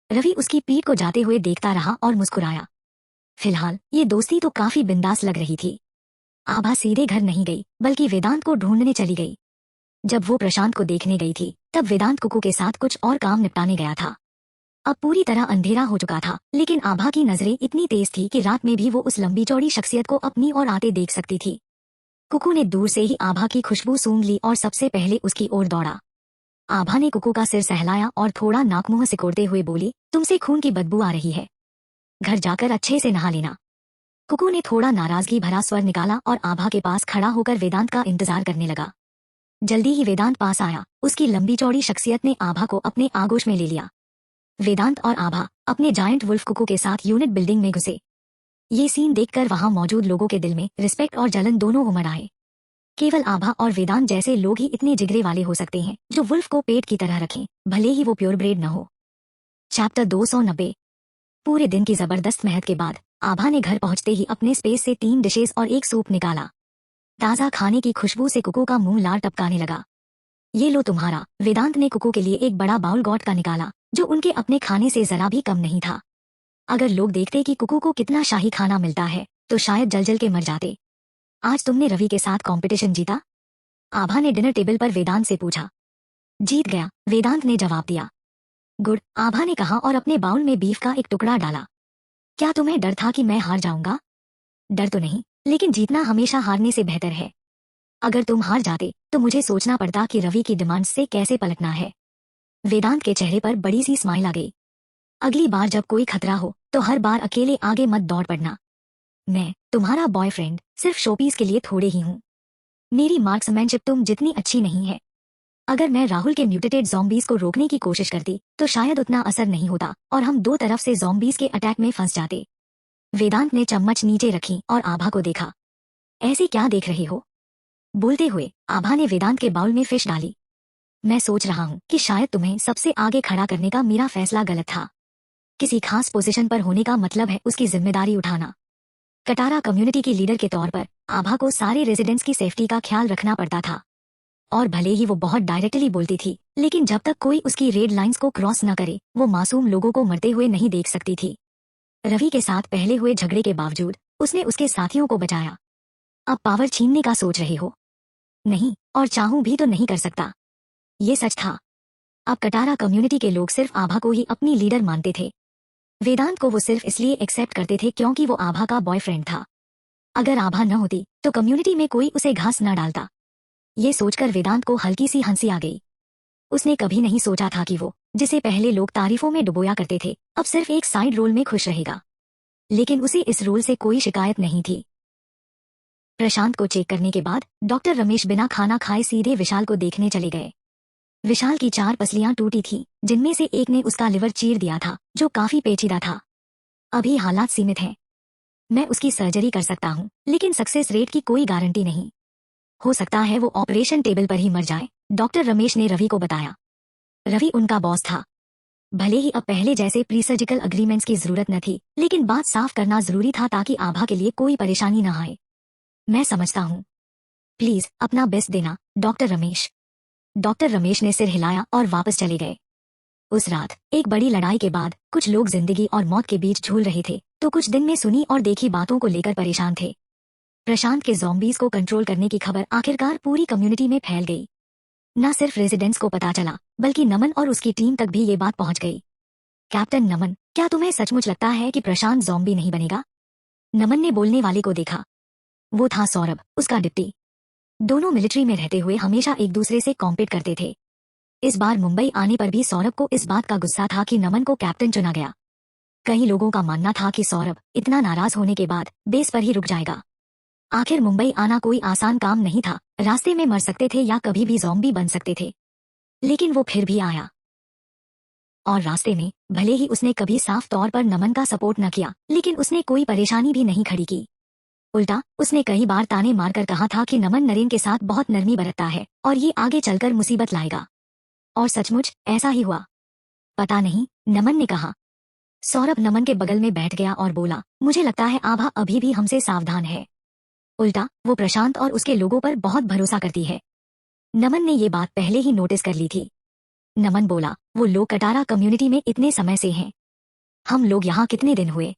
रवि उसकी पीठ को जाते हुए देखता रहा और मुस्कुराया। फिलहाल ये दोस्ती तो काफी बिंदास लग रही थी। आभा सीधे घर नहीं गई बल्कि वेदांत को ढूंढने चली गई। जब वो प्रशांत को देखने गई थी तब वेदांत कुकू के साथ कुछ और काम निपटाने गया था। अब पूरी तरह अंधेरा हो चुका था, लेकिन आभा की नजरें इतनी तेज थी कि रात में भी वो उस लंबी चौड़ी शख्सियत को अपनी ओर आते देख सकती थी। कुकू ने दूर से ही आभा की खुशबू सूंघ ली और सबसे पहले उसकी ओर दौड़ा। आभा ने कुकू का सिर सहलाया और थोड़ा नाक मुंह सिकोड़ते हुए बोली, तुमसे खून की बदबू आ रही है, घर जाकर अच्छे से नहा लेना। कुकू ने थोड़ा नाराजगी भरा स्वर निकाला और आभा के पास खड़ा होकर वेदांत का इंतजार करने लगा। जल्दी ही वेदांत पास आया। उसकी लंबी चौड़ी शख्सियत ने आभा को अपने आगोश में ले लिया। वेदांत और आभा अपने जायंट वुल्फ कुकू के साथ यूनिट बिल्डिंग में घुसे। ये सीन देखकर वहां मौजूद लोगों के दिल में रिस्पेक्ट और जलन दोनों उमड़ आए। केवल आभा और वेदांत जैसे लोग ही इतने जिगरे वाले हो सकते हैं जो वुल्फ को पेट की तरह रखें, भले ही वो प्योर ब्रेड न हो। चैप्टर 290। पूरे दिन की जबरदस्त मेहनत के बाद आभा ने घर पहुंचते ही अपने स्पेस से 3 डिशेस और एक सूप निकाला। ताज़ा खाने की खुशबू से कुकू का मुंह लाल टपकाने लगा। ये लो तुम्हारा। वेदांत ने कुकू के लिए एक बड़ा बाउल गॉट का निकाला, जो उनके अपने खाने से जरा भी कम नहीं था। अगर लोग देखते कि कुकू को कितना शाही खाना मिलता है तो शायद जल जल के मर जाते। आज तुमने रवि के साथ कंपटीशन जीता? आभा ने डिनर टेबल पर वेदांत से पूछा। जीत गया, वेदांत ने जवाब दिया। गुड, आभा ने कहा और अपने बाउल में बीफ का एक टुकड़ा डाला। क्या तुम्हें डर था कि मैं हार जाऊंगा? डर तो नहीं, लेकिन जीतना हमेशा हारने से बेहतर है। अगर तुम हार जाते तो मुझे सोचना पड़ता कि रवि की डिमांड से कैसे पलटना है। वेदांत के चेहरे पर बड़ी सी स्माइल आ गई। अगली बार जब कोई खतरा हो तो हर बार अकेले आगे मत दौड़ पड़ना। मैं तुम्हारा बॉयफ्रेंड सिर्फ शोपीस के लिए थोड़े ही हूँ। मेरी मार्क्समैनशिप तुम जितनी अच्छी नहीं है। अगर मैं राहुल के म्यूटेटेड ज़ॉम्बीज को रोकने की कोशिश करती तो शायद उतना असर नहीं होता और हम दो तरफ से ज़ॉम्बीज के अटैक में फंस जाते। वेदांत ने चम्मच नीचे रखी और आभा को देखा। ऐसे क्या देख रहे हो? बोलते हुए आभा ने वेदांत के बाउल में फिश डाली। मैं सोच रहा हूँ कि शायद तुम्हें सबसे आगे खड़ा करने का मेरा फैसला गलत था। किसी खास पोजीशन पर होने का मतलब है उसकी जिम्मेदारी उठाना। कटारा कम्युनिटी की लीडर के तौर पर आभा को सारे रेजिडेंट्स की सेफ्टी का ख्याल रखना पड़ता था। और भले ही वो बहुत डायरेक्टली बोलती थी, लेकिन जब तक कोई उसकी रेड लाइंस को क्रॉस न करे वो मासूम लोगों को मरते हुए नहीं देख सकती थी। रवि के साथ पहले हुए झगड़े के बावजूद उसने उसके साथियों को बचाया। अब पावर छीनने का सोच रहे हो? नहीं, और चाहूं भी तो नहीं कर सकता। ये सच था। अब कटारा कम्युनिटी के लोग सिर्फ आभा को ही अपनी लीडर मानते थे। वेदांत को वो सिर्फ इसलिए एक्सेप्ट करते थे क्योंकि वो आभा का बॉयफ्रेंड था। अगर आभा न होती तो कम्युनिटी में कोई उसे घास न डालता। ये सोचकर वेदांत को हल्की सी हंसी आ गई। उसने कभी नहीं सोचा था कि वो, जिसे पहले लोग तारीफों में डुबोया करते थे, अब सिर्फ एक साइड रोल में खुश रहेगा। लेकिन उसे इस रोल से कोई शिकायत नहीं थी। प्रशांत को चेक करने के बाद डॉक्टर रमेश बिना खाना खाए सीधे विशाल को देखने चले गए। विशाल की 4 पसलियां टूटी थीं, जिनमें से एक ने उसका लिवर चीर दिया था, जो काफी पेचीदा था। अभी हालात सीमित हैं। मैं उसकी सर्जरी कर सकता हूँ, लेकिन सक्सेस रेट की कोई गारंटी नहीं। हो सकता है वो ऑपरेशन टेबल पर ही मर जाए, डॉक्टर रमेश ने रवि को बताया। रवि उनका बॉस था। भले ही अब पहले जैसे प्री सर्जिकल अग्रीमेंट्स की जरूरत न थी, लेकिन बात साफ करना जरूरी था ताकि आभा के लिए कोई परेशानी न आए। मैं समझता हूँ, प्लीज अपना बेस्ट देना डॉक्टर रमेश। डॉक्टर रमेश ने सिर हिलाया और वापस चले गए। उस रात एक बड़ी लड़ाई के बाद कुछ लोग जिंदगी और मौत के बीच झूल रहे थे, तो कुछ दिन में सुनी और देखी बातों को लेकर परेशान थे। प्रशांत के ज़ॉम्बीज को कंट्रोल करने की खबर आखिरकार पूरी कम्युनिटी में फैल गई। न सिर्फ रेजिडेंट्स को पता चला, बल्कि नमन और उसकी टीम तक भी ये बात पहुंच गई। कैप्टन नमन, क्या तुम्हें सचमुच लगता है कि प्रशांत ज़ॉम्बी नहीं बनेगा? नमन ने बोलने वाले को देखा। वो था सौरभ, उसका डिप्टी। दोनों मिलिट्री में रहते हुए हमेशा एक दूसरे से कॉम्पीट करते थे। इस बार मुंबई आने पर भी सौरभ को इस बात का गुस्सा था कि नमन को कैप्टन चुना गया। कई लोगों का मानना था कि सौरभ इतना नाराज होने के बाद बेस पर ही रुक जाएगा। आखिर मुंबई आना कोई आसान काम नहीं था, रास्ते में मर सकते थे या कभी भी ज़ॉम्बी बन सकते थे। लेकिन वो फिर भी आया। और रास्ते में भले ही उसने कभी साफ तौर पर नमन का सपोर्ट न किया, लेकिन उसने कोई परेशानी भी नहीं खड़ी की। उल्टा उसने कई बार ताने मारकर कहा था कि नमन नरेन के साथ बहुत नरमी बरतता है और ये आगे चलकर मुसीबत लाएगा। और सचमुच ऐसा ही हुआ। पता नहीं, नमन ने कहा। सौरभ नमन के बगल में बैठ गया और बोला, मुझे लगता है आभा अभी भी हमसे सावधान है। उल्टा वो प्रशांत और उसके लोगों पर बहुत भरोसा करती है। नमन ने ये बात पहले ही नोटिस कर ली थी। नमन बोला, वो लोग कटारा कम्युनिटी में इतने समय से हैं। हम लोग यहाँ कितने दिन हुए?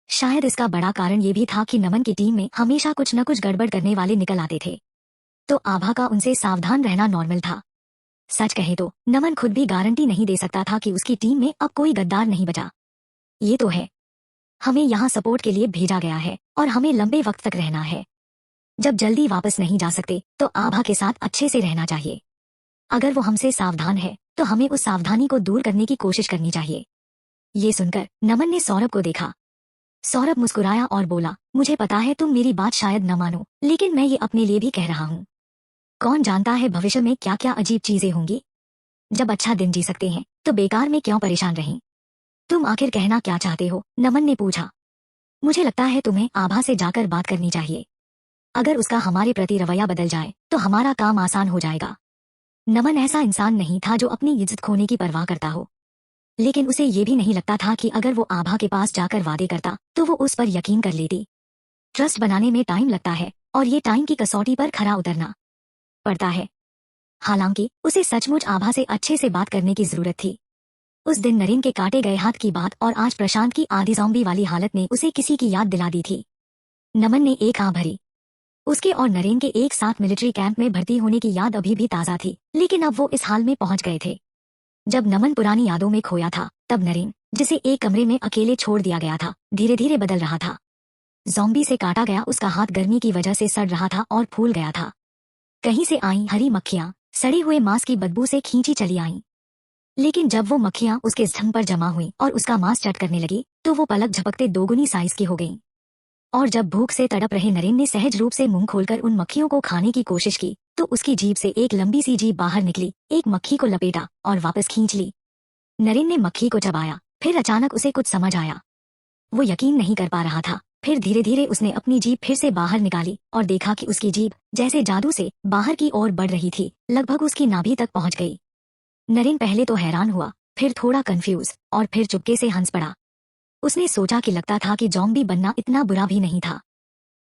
शायद इसका बड़ा कारण ये भी था कि नमन की टीम में हमेशा कुछ न कुछ गड़बड़ करने वाले निकल आते थे, तो आभा का उनसे सावधान रहना नॉर्मल था। सच कहे तो नमन खुद भी गारंटी नहीं दे सकता था कि उसकी टीम में अब कोई गद्दार नहीं बचा। ये तो है, हमें यहाँ सपोर्ट के लिए भेजा गया है और हमें लंबे वक्त तक रहना है। जब जल्दी वापस नहीं जा सकते तो आभा के साथ अच्छे से रहना चाहिए। अगर वो हमसे सावधान है तो हमें उस सावधानी को दूर करने की कोशिश करनी चाहिए। ये सुनकर नमन ने सौरभ को देखा। सौरभ मुस्कुराया और बोला, मुझे पता है तुम मेरी बात शायद न मानो, लेकिन मैं ये अपने लिए भी कह रहा हूँ। कौन जानता है भविष्य में क्या क्या अजीब चीजें होंगी। जब अच्छा दिन जी सकते हैं तो बेकार में क्यों परेशान रहें? तुम आखिर कहना क्या चाहते हो? नमन ने पूछा। मुझे लगता है तुम्हें आभा से जाकर बात करनी चाहिए। अगर उसका हमारे प्रति रवैया बदल जाए तो हमारा काम आसान हो जाएगा। नमन ऐसा इंसान नहीं था जो अपनी इज्जत खोने की परवाह करता हो, लेकिन उसे ये भी नहीं लगता था कि अगर वो आभा के पास जाकर वादे करता तो वो उस पर यकीन कर लेती। ट्रस्ट बनाने में टाइम लगता है और ये टाइम की कसौटी पर खरा उतरना पड़ता है। हालांकि उसे सचमुच आभा से अच्छे से बात करने की जरूरत थी। उस दिन नरेन के काटे गए हाथ की बात और आज प्रशांत की आधी ज़ॉम्बी वाली हालत ने उसे किसी की याद दिला दी थी। नमन ने एक आह भरी। उसके और नरेन के एक साथ मिलिट्री कैंप में भर्ती होने की याद अभी भी ताज़ा थी, लेकिन अब वो इस हाल में पहुंच गए थे। जब नमन पुरानी यादों में खोया था, तब नरेन, जिसे एक कमरे में अकेले छोड़ दिया गया था, धीरे धीरे बदल रहा था। ज़ॉम्बी से काटा गया उसका हाथ गर्मी की वजह से सड़ रहा था और फूल गया था। कहीं से आई हरी मक्खियां सड़े हुए मांस की बदबू से खींची चली आईं। लेकिन जब वो मक्खियां उसके स्तंभ पर जमा हुई और उसका मांस चट करने लगी, तो वो पलक झपकते दोगुनी साइज की हो गईं। और जब भूख से तड़प रहे नरेन ने सहज रूप से मुंह खोलकर उन मक्खियों को खाने की कोशिश की, तो उसकी जीभ से एक लंबी सी जीभ बाहर निकली, एक मक्खी को लपेटा और वापस खींच ली। नरेन ने मक्खी को चबाया, फिर अचानक उसे कुछ समझ आया। वो यकीन नहीं कर पा रहा था। फिर धीरे धीरे उसने अपनी जीभ फिर से बाहर निकाली और देखा कि उसकी जीभ जैसे जादू से बाहर की ओर बढ़ रही थी, लगभग उसकी नाभि तक पहुंच गई। नरेन पहले तो हैरान हुआ, फिर थोड़ा कंफ्यूज और फिर चुपके से हंस पड़ा। उसने सोचा कि लगता था कि ज़ॉम्बी बनना इतना बुरा भी नहीं था।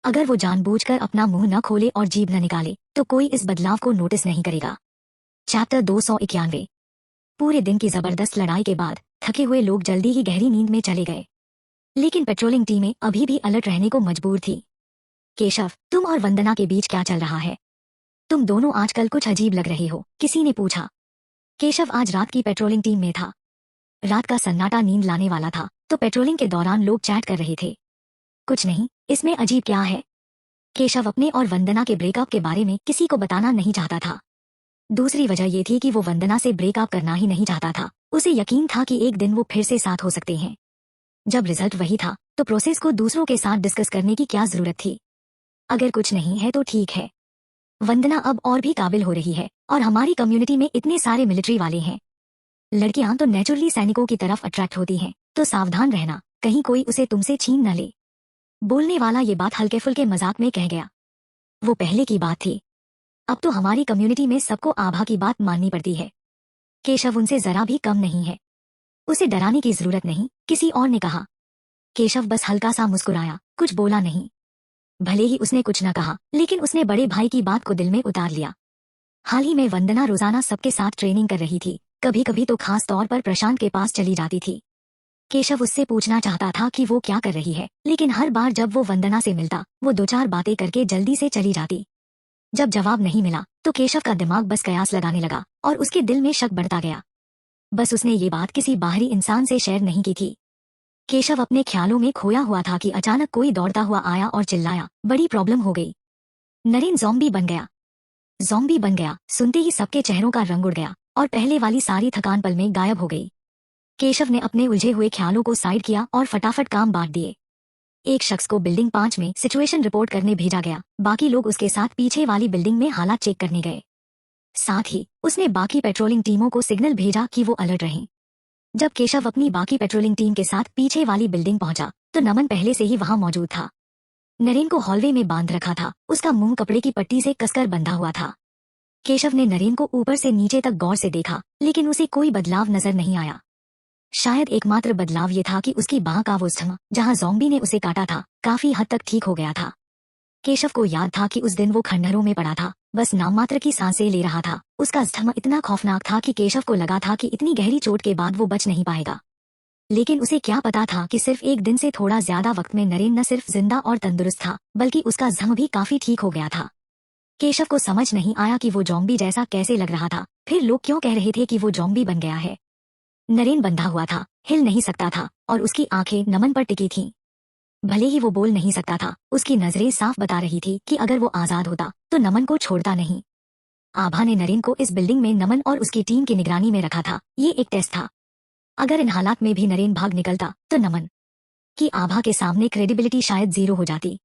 अगर वो जानबूझकर अपना मुंह न खोले और जीभ न निकाले तो कोई इस बदलाव को नोटिस नहीं करेगा। चैप्टर 291। पूरे दिन की जबरदस्त लड़ाई के बाद थके हुए लोग जल्दी ही गहरी नींद में चले गए, लेकिन पेट्रोलिंग टीमें अभी भी अलर्ट रहने को मजबूर थी। केशव, तुम और वंदना के बीच क्या चल रहा है? तुम दोनों आजकल कुछ अजीब लग रहे हो, किसी ने पूछा। केशव आज रात की पेट्रोलिंग टीम में था। रात का सन्नाटा नींद लाने वाला था, तो पेट्रोलिंग के दौरान लोग चैट कर रहे थे। कुछ नहीं, इसमें अजीब क्या है? केशव अपने और वंदना के ब्रेकअप के बारे में किसी को बताना नहीं चाहता था। दूसरी वजह यह थी कि वो वंदना से ब्रेकअप करना ही नहीं चाहता था। उसे यकीन था कि एक दिन वो फिर से साथ हो सकते हैं। जब रिजल्ट वही था तो प्रोसेस को दूसरों के साथ डिस्कस करने की क्या जरूरत थी? अगर कुछ नहीं है तो ठीक है। वंदना अब और भी काबिल हो रही है और हमारी कम्युनिटी में इतने सारे मिलिट्री वाले हैं। लड़कियां तो नेचुरली सैनिकों की तरफ अट्रैक्ट होती हैं, तो सावधान रहना, कहीं कोई उसे तुमसे छीन न ले। बोलने वाला ये बात हल्के फुल्के मजाक में कह गया। वो पहले की बात थी, अब तो हमारी कम्युनिटी में सबको आभा की बात माननी पड़ती है। केशव उनसे जरा भी कम नहीं है। उसे डराने की जरूरत नहीं, किसी और ने कहा। केशव बस हल्का सा मुस्कुराया, कुछ बोला नहीं। भले ही उसने कुछ न कहा, लेकिन उसने बड़े भाई की बात को दिल में उतार लिया। हाल ही में वंदना रोजाना सबके साथ ट्रेनिंग कर रही थी, कभी कभी तो खास तौर पर प्रशांत के पास चली जाती थी। केशव उससे पूछना चाहता था कि वो क्या कर रही है, लेकिन हर बार जब वो वंदना से मिलता, वो दो चार बातें करके जल्दी से चली जाती। जब जवाब नहीं मिला तो केशव का दिमाग बस कयास लगाने लगा और उसके दिल में शक बढ़ता गया। बस उसने ये बात किसी बाहरी इंसान से शेयर नहीं की थी। केशव अपने ख्यालों में खोया हुआ था कि अचानक कोई दौड़ता हुआ आया और चिल्लाया, बड़ी प्रॉब्लम हो गई। नरेन ज़ॉम्बी बन गया। ज़ॉम्बी बन गया सुनते ही सबके चेहरों का रंग उड़ गया और पहले वाली सारी थकान पल में गायब हो गई। केशव ने अपने उलझे हुए ख्यालों को साइड किया और फटाफट काम बांट दिए। एक शख्स को बिल्डिंग 5 में सिचुएशन रिपोर्ट करने भेजा गया, बाकी लोग उसके साथ पीछे वाली बिल्डिंग में हालात चेक करने गए। साथ ही उसने बाकी पेट्रोलिंग टीमों को सिग्नल भेजा कि वो अलर्ट रहें। जब केशव अपनी बाकी पेट्रोलिंग टीम के साथ पीछे वाली बिल्डिंग पहुंचा तो नमन पहले से ही वहां मौजूद था। नरेन को हॉलवे में बांध रखा था, उसका मुंह कपड़े की पट्टी से कसकर बंधा हुआ था। केशव ने नरेन को ऊपर से नीचे तक गौर से देखा, लेकिन उसे कोई बदलाव नजर नहीं आया। शायद एकमात्र बदलाव ये था कि उसकी बाह का वो स्थम, जहां ज़ॉम्बी ने उसे काटा था, काफी हद तक ठीक हो गया था। केशव को याद था कि उस दिन वो खंडहरों में पड़ा था, बस नाम मात्र की सांसें ले रहा था। उसका स्थम इतना खौफनाक था कि केशव को लगा था कि इतनी गहरी चोट के बाद वो बच नहीं पाएगा। लेकिन उसे क्या पता था कि सिर्फ एक दिन से थोड़ा ज्यादा वक्त में नरेन न सिर्फ जिंदा और तंदुरुस्त था, बल्कि उसका जख्म भी काफी ठीक हो गया था। केशव को समझ नहीं आया कि वो ज़ॉम्बी जैसा कैसे लग रहा था, फिर लोग क्यों कह रहे थे कि वो ज़ॉम्बी बन गया है। नरेन बंधा हुआ था, हिल नहीं सकता था और उसकी आंखें नमन पर टिकी थीं। भले ही वो बोल नहीं सकता था, उसकी नजरें साफ बता रही थी कि अगर वो आजाद होता तो नमन को छोड़ता नहीं। आभा ने नरेन को इस बिल्डिंग में नमन और उसकी टीम की निगरानी में रखा था, ये एक टेस्ट था। अगर इन हालात में भी नरेन भाग निकलता तो नमन की आभा के सामने क्रेडिबिलिटी शायद 0 हो जाती।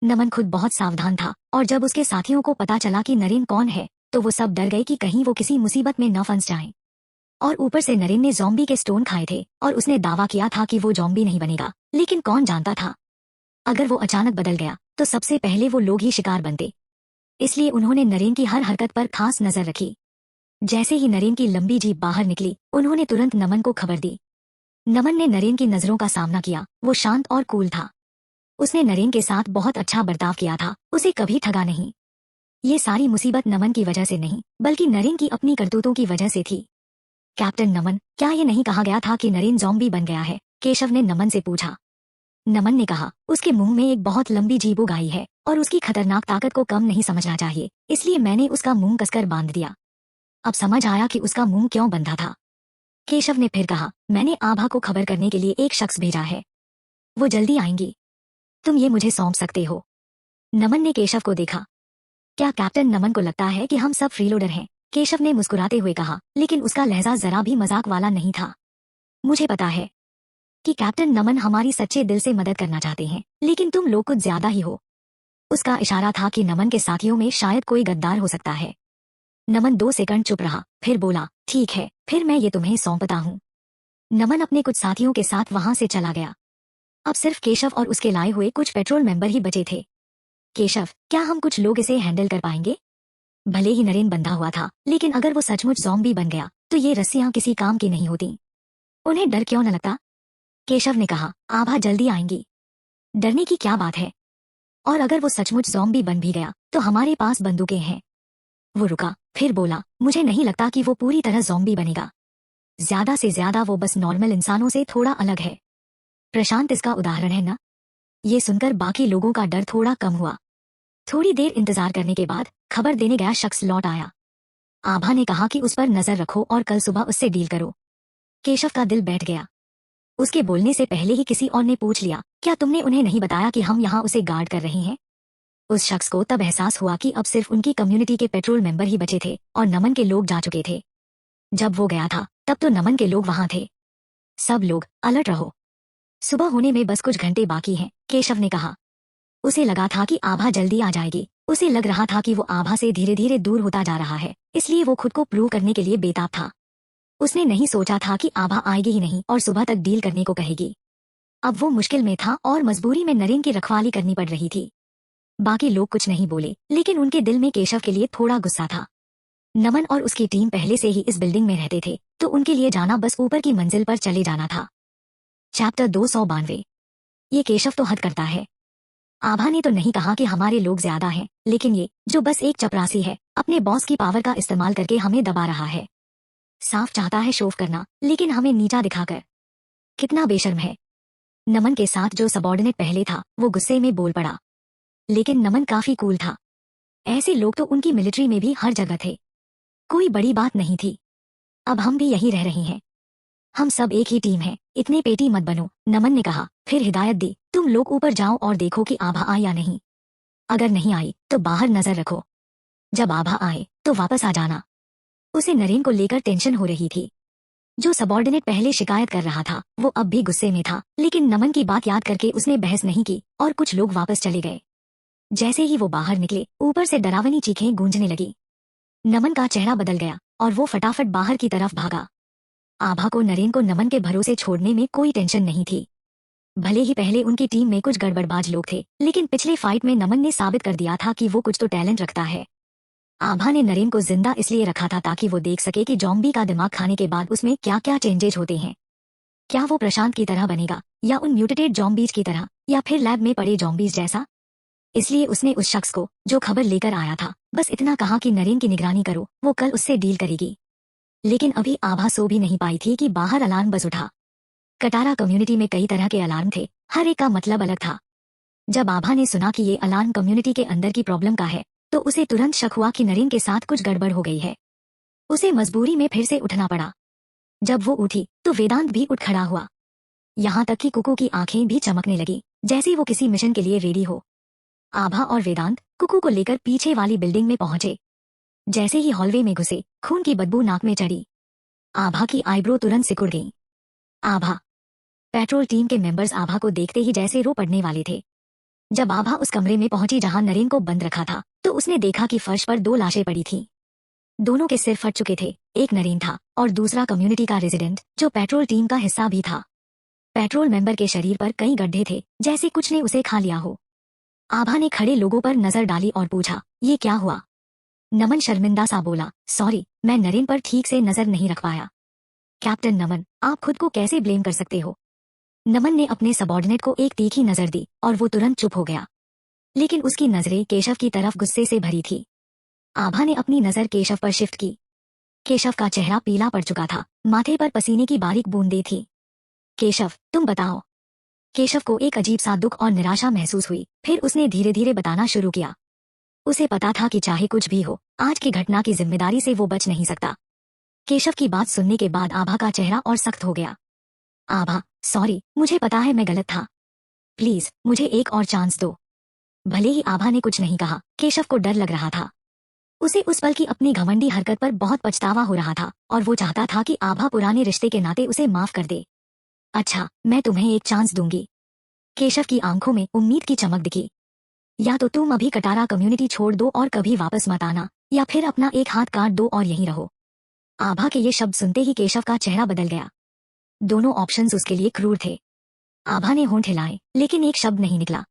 नमन खुद बहुत सावधान था और जब उसके साथियों को पता चला कि नरेन कौन है तो वो सब डर गए कि कहीं वो किसी मुसीबत में न फंस जाएं। और ऊपर से नरेन ने ज़ॉम्बी के स्टोन खाए थे और उसने दावा किया था कि वो ज़ॉम्बी नहीं बनेगा, लेकिन कौन जानता था अगर वो अचानक बदल गया तो सबसे पहले वो लोग ही शिकार बनते। इसलिए उन्होंने नरेन की हर हरकत पर खास नजर रखी। जैसे ही नरेन की लंबी जीप बाहर निकली, उन्होंने तुरंत नमन को खबर दी। नमन ने नरेन की नजरों का सामना किया, वो शांत और कूल था। उसने नरेन के साथ बहुत अच्छा बर्ताव किया था, उसे कभी ठगा नहीं। ये सारी मुसीबत नमन की वजह से नहीं, बल्कि नरेन की अपनी करतूतों की वजह से थी। कैप्टन नमन, क्या ये नहीं कहा गया था कि नरेन ज़ॉम्बी बन गया है? केशव ने नमन से पूछा। नमन ने कहा, उसके मुंह में एक बहुत लंबी जीभ उग आई है और उसकी खतरनाक ताकत को कम नहीं समझना चाहिए, इसलिए मैंने उसका मुंह कसकर बांध दिया। अब समझ आया कि उसका मुंह क्यों बंधा था। केशव ने फिर कहा, मैंने आभा को खबर करने के लिए एक शख्स भेजा है, वो जल्दी आएंगी। तुम ये मुझे सौंप सकते हो? नमन ने केशव को देखा। क्या कैप्टन नमन को लगता है कि हम सब फ्रीलोडर हैं? केशव ने मुस्कुराते हुए कहा, लेकिन उसका लहजा जरा भी मजाक वाला नहीं था। मुझे पता है कि कैप्टन नमन हमारी सच्चे दिल से मदद करना चाहते हैं, लेकिन तुम लोग कुछ ज्यादा ही हो। उसका इशारा था कि नमन के साथियों में शायद कोई गद्दार हो सकता है। नमन 2 सेकंड चुप रहा, फिर बोला, ठीक है, फिर मैं ये तुम्हें सौंपता हूँ। नमन अपने कुछ साथियों के साथ वहां से चला गया। अब सिर्फ केशव और उसके लाए हुए कुछ पेट्रोल मेंबर ही बचे थे। केशव, क्या हम कुछ लोग इसे हैंडल कर पाएंगे? भले ही नरेन बंधा हुआ था, लेकिन अगर वो सचमुच ज़ॉम्बी बन गया तो ये रस्सियां किसी काम की नहीं होती। उन्हें डर क्यों न लगता? केशव ने कहा, आभा जल्दी आएंगी, डरने की क्या बात है? और अगर वो सचमुच ज़ॉम्बी बन भी गया तो हमारे पास बंदूकें हैं। वो रुका, फिर बोला, मुझे नहीं लगता कि वो पूरी तरह ज़ॉम्बी बनेगा। ज्यादा से ज्यादा वो बस नॉर्मल इंसानों से थोड़ा अलग है। प्रशांत इसका उदाहरण है ना? ये सुनकर बाकी लोगों का डर थोड़ा कम हुआ। थोड़ी देर इंतजार करने के बाद खबर देने गया शख्स लौट आया। आभा ने कहा कि उस पर नजर रखो और कल सुबह उससे डील करो। केशव का दिल बैठ गया। उसके बोलने से पहले ही किसी और ने पूछ लिया, क्या तुमने उन्हें नहीं बताया कि हम यहाँ उसे गार्ड कर रहे हैं? उस शख्स को तब एहसास हुआ कि अब सिर्फ उनकी कम्युनिटी के पेट्रोल मेंबर ही बचे थे और नमन के लोग जा चुके थे। जब वो गया था तब तो नमन के लोग वहां थे। सब लोग अलर्ट रहो, सुबह होने में बस कुछ घंटे बाकी हैं, केशव ने कहा। उसे लगा था कि आभा जल्दी आ जाएगी। उसे लग रहा था कि वो आभा से धीरे धीरे दूर होता जा रहा है, इसलिए वो खुद को प्रूव करने के लिए बेताब था। उसने नहीं सोचा था कि आभा आएगी ही नहीं और सुबह तक डील करने को कहेगी। अब वो मुश्किल में था और मजबूरी में नरेन की रखवाली करनी पड़ रही थी। बाकी लोग कुछ नहीं बोले, लेकिन उनके दिल में केशव के लिए थोड़ा गुस्सा था। नमन और उसकी टीम पहले से ही इस बिल्डिंग में रहते थे, तो उनके लिए जाना बस ऊपर की मंजिल पर चले जाना था। चैप्टर 292। ये केशव तो हद करता है। आभा ने तो नहीं कहा कि हमारे लोग ज्यादा हैं, लेकिन ये जो बस एक चपरासी है, अपने बॉस की पावर का इस्तेमाल करके हमें दबा रहा है। साफ चाहता है शोफ करना, लेकिन हमें नीचा दिखाकर। कितना बेशर्म है। नमन के साथ जो सबॉर्डिनेट पहले था वो गुस्से में बोल पड़ा। लेकिन नमन काफी कूल था। ऐसे लोग तो उनकी मिलिट्री में भी हर जगह थे। कोई बड़ी बात नहीं थी। अब हम भी यही रह रहे हैं। हम सब एक ही टीम है, इतने पेटी मत बनो, नमन ने कहा। फिर हिदायत दी, तुम लोग ऊपर जाओ और देखो कि आभा आई या नहीं। अगर नहीं आई तो बाहर नजर रखो। जब आभा आए तो वापस आ जाना। उसे नरेन को लेकर टेंशन हो रही थी। जो सबॉर्डिनेट पहले शिकायत कर रहा था वो अब भी गुस्से में था, लेकिन नमन की बात याद करके उसने बहस नहीं की और कुछ लोग वापस चले गए। जैसे ही वो बाहर निकले, ऊपर से डरावनी चीखें गूंजने लगी। नमन का चेहरा बदल गया और वो फटाफट बाहर की तरफ भागा। आभा को नरेन को नमन के भरोसे छोड़ने में कोई टेंशन नहीं थी। भले ही पहले उनकी टीम में कुछ गड़बड़बाज लोग थे, लेकिन पिछले फाइट में नमन ने साबित कर दिया था कि वो कुछ तो टैलेंट रखता है। आभा ने नरेन को जिंदा इसलिए रखा था ताकि वो देख सके कि जॉम्बी का दिमाग खाने के बाद उसमें क्या क्या चेंजेज होते हैं। क्या वो प्रशांत की तरह बनेगा, या उन म्यूटेटेड जॉम्बीज की तरह, या फिर लैब में पड़े जॉम्बीज जैसा। इसलिए उसने उस शख्स को जो खबर लेकर आया था बस इतना कहा कि नरेन की निगरानी करो, वो कल उससे डील करेगी। लेकिन अभी आभा सो भी नहीं पाई थी कि बाहर अलार्म बज उठा। कटारा कम्युनिटी में कई तरह के अलार्म थे, हर एक का मतलब अलग था। जब आभा ने सुना कि ये अलार्म कम्युनिटी के अंदर की प्रॉब्लम का है, तो उसे तुरंत शक हुआ कि नरेन के साथ कुछ गड़बड़ हो गई है। उसे मजबूरी में फिर से उठना पड़ा। जब वो उठी तो वेदांत भी उठ खड़ा हुआ। यहाँ तक कि कुकू की आंखें भी चमकने लगी, जैसे वो किसी मिशन के लिए रेडी हो। आभा और वेदांत कुकू को लेकर पीछे वाली बिल्डिंग में पहुंचे। जैसे ही हॉलवे में घुसे, खून की बदबू नाक में चढ़ी। आभा की आईब्रो तुरंत सिकुड़ गई। आभा। पेट्रोल टीम के मेंबर्स आभा को देखते ही जैसे रो पड़ने वाले थे। जब आभा उस कमरे में पहुंची जहां नरेन को बंद रखा था, तो उसने देखा कि फर्श पर 2 लाशें पड़ी थीं। दोनों के सिर फट चुके थे। एक नरेन था और दूसरा कम्युनिटी का रेजिडेंट जो पेट्रोल टीम का हिस्सा भी था। पेट्रोल मेंबर के शरीर पर कई गड्ढे थे, जैसे कुछ ने उसे खा लिया हो। आभा ने खड़े लोगों पर नजर डाली और पूछा, ये क्या हुआ? नमन शर्मिंदा सा बोला, सॉरी, मैं नरेन पर ठीक से नजर नहीं रख पाया। कैप्टन नमन, आप खुद को कैसे ब्लेम कर सकते हो? नमन ने अपने सबॉर्डिनेट को एक तीखी नजर दी और वो तुरंत चुप हो गया। लेकिन उसकी नजरें केशव की तरफ गुस्से से भरी थी। आभा ने अपनी नजर केशव पर शिफ्ट की। केशव का चेहरा पीला पड़ चुका था, माथे पर पसीने की बारीक बूंदें थी। केशव, तुम बताओ। केशव को एक अजीब सा दुख और निराशा महसूस हुई। फिर उसने धीरे धीरे बताना शुरू किया। उसे पता था कि चाहे कुछ भी हो, आज की घटना की जिम्मेदारी से वो बच नहीं सकता। केशव की बात सुनने के बाद आभा का चेहरा और सख्त हो गया। आभा, सॉरी, मुझे पता है मैं गलत था। प्लीज मुझे एक और चांस दो। भले ही आभा ने कुछ नहीं कहा, केशव को डर लग रहा था। उसे उस पल की अपनी घमंडी हरकत पर बहुत पछतावा हो रहा था और वो चाहता था कि आभा पुराने रिश्ते के नाते उसे माफ कर दे। अच्छा, मैं तुम्हें एक चांस दूंगी। केशव की आंखों में उम्मीद की चमक दिखी। या तो तुम अभी कटारा कम्युनिटी छोड़ दो और कभी वापस मत आना, या फिर अपना एक हाथ काट दो और यहीं रहो। आभा के ये शब्द सुनते ही केशव का चेहरा बदल गया। दोनों ऑप्शंस उसके लिए क्रूर थे। आभा ने होंठ हिलाए, लेकिन एक शब्द नहीं निकला।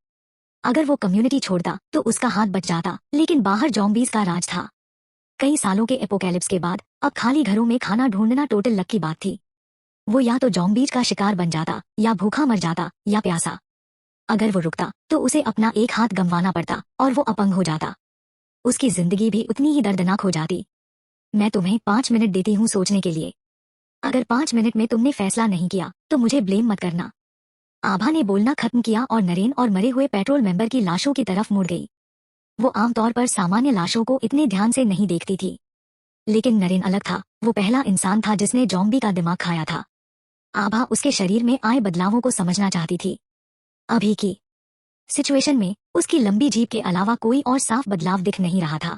अगर वो कम्युनिटी छोड़ता तो उसका हाथ बच जाता, लेकिन बाहर जॉम्बीज का राज था। कई सालों के एपोकैलिप्स के बाद अब खाली घरों में खाना ढूंढना टोटल लक की बात थी। वो या तो जॉम्बीज का शिकार बन जाता, या भूखा मर जाता, या प्यासा। अगर वो रुकता तो उसे अपना एक हाथ गंवाना पड़ता और वो अपंग हो जाता। उसकी जिंदगी भी उतनी ही दर्दनाक हो जाती। मैं तुम्हें 5 मिनट देती हूँ सोचने के लिए। अगर 5 मिनट में तुमने फैसला नहीं किया तो मुझे ब्लेम मत करना। आभा ने बोलना खत्म किया और नरेन और मरे हुए पेट्रोल मेंबर की लाशों की तरफ मुड़ गई। वो आमतौर पर सामान्य लाशों को इतने ध्यान से नहीं देखती थी, लेकिन नरेन अलग था। वो पहला इंसान था जिसने जॉम्बी का दिमाग खाया था। आभा उसके शरीर में आए बदलावों को समझना चाहती थी। अभी की सिचुएशन में उसकी लंबी जीभ के अलावा कोई और साफ बदलाव दिख नहीं रहा था।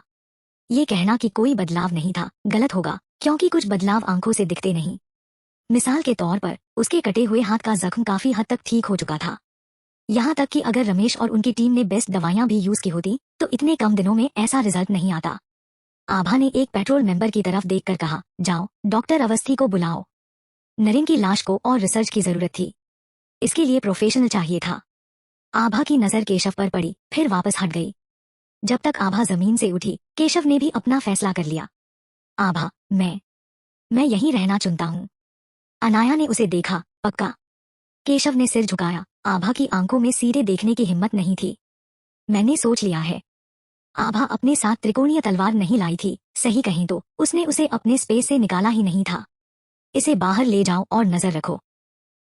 ये कहना कि कोई बदलाव नहीं था गलत होगा, क्योंकि कुछ बदलाव आंखों से दिखते नहीं। मिसाल के तौर पर उसके कटे हुए हाथ का जख्म काफी हद तक ठीक हो चुका था। यहाँ तक कि अगर रमेश और उनकी टीम ने बेस्ट दवाइयां भी यूज की होती तो इतने कम दिनों में ऐसा रिजल्ट नहीं आता। आभा ने एक पेट्रोल मेंबर की तरफ देखकर कहा, जाओ डॉक्टर अवस्थी को बुलाओ। नरेन की लाश को और रिसर्च की जरूरत थी। इसके लिए प्रोफेशनल चाहिए था। आभा की नजर केशव पर पड़ी, फिर वापस हट गई। जब तक आभा जमीन से उठी, केशव ने भी अपना फैसला कर लिया। आभा, मैं यहीं रहना चुनता हूँ। अनाया ने उसे देखा। पक्का? केशव ने सिर झुकाया। आभा की आंखों में सीधे देखने की हिम्मत नहीं थी। मैंने सोच लिया है। आभा अपने साथ त्रिकोणीय तलवार नहीं लाई थी, सही कहीं तो उसने उसे अपने स्पेस से निकाला ही नहीं था। इसे बाहर ले जाओ और नजर रखो,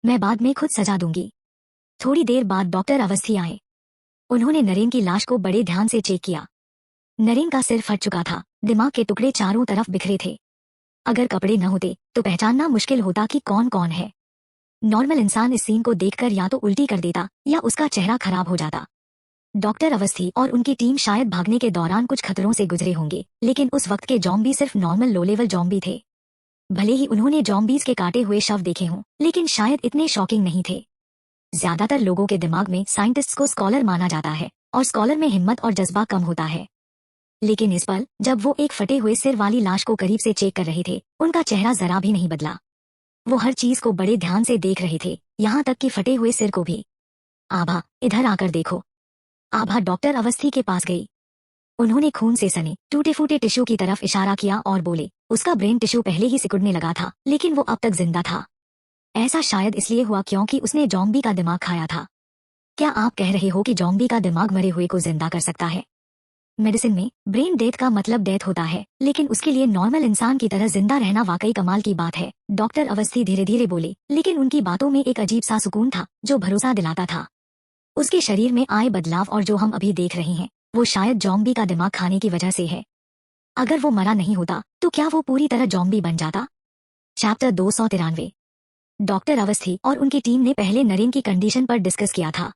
मैं बाद में खुद सजा दूंगी। थोड़ी देर बाद डॉक्टर अवस्थी आए। उन्होंने नरेन की लाश को बड़े ध्यान से चेक किया। नरेन का सिर फट चुका था, दिमाग के टुकड़े चारों तरफ बिखरे थे। अगर कपड़े न होते तो पहचानना मुश्किल होता कि कौन कौन है। नॉर्मल इंसान इस सीन को देखकर या तो उल्टी कर देता या उसका चेहरा खराब हो जाता। डॉक्टर अवस्थी और उनकी टीम शायद भागने के दौरान कुछ खतरों से गुजरे होंगे, लेकिन उस वक्त के जॉम्बी सिर्फ नॉर्मल लो लेवल जॉम्बी थे। भले ही उन्होंने जॉम्बीज के काटे हुए शव देखे हों, लेकिन शायद इतने शॉकिंग नहीं थे। ज्यादातर लोगों के दिमाग में साइंटिस्ट्स को स्कॉलर माना जाता है और स्कॉलर में हिम्मत और जज्बा कम होता है। लेकिन इस पल जब वो एक फटे हुए सिर वाली लाश को करीब से चेक कर रहे थे, उनका चेहरा जरा भी नहीं बदला। वो हर चीज को बड़े ध्यान से देख रहे थे, यहाँ तक कि फटे हुए सिर को भी। आभा, इधर आकर देखो। आभा डॉक्टर अवस्थी के पास गई। उन्होंने खून से सने टूटे फूटे टिश्यू की तरफ इशारा किया और बोले, उसका ब्रेन टिश्यू पहले ही सिकुड़ने लगा था, लेकिन वो अब तक जिंदा था। ऐसा शायद इसलिए हुआ क्योंकि उसने जॉम्बी का दिमाग खाया था। क्या आप कह रहे हो कि जॉम्बी का दिमाग मरे हुए को जिंदा कर सकता है? मेडिसिन में ब्रेन डेथ का मतलब डेथ होता है, लेकिन उसके लिए नॉर्मल इंसान की तरह जिंदा रहना वाकई कमाल की बात है। डॉक्टर अवस्थी धीरे धीरे बोले, लेकिन उनकी बातों में एक अजीब सा सुकून था जो भरोसा दिलाता था। उसके शरीर में आए बदलाव और जो हम अभी देख रहे हैं, वो शायद जॉम्बी का दिमाग खाने की वजह से है। अगर वो मरा नहीं होता तो क्या वो पूरी तरह जॉम्बी बन जाता? चैप्टर 293। डॉक्टर अवस्थी और उनकी टीम ने पहले नरेन की कंडीशन पर डिस्कस किया था।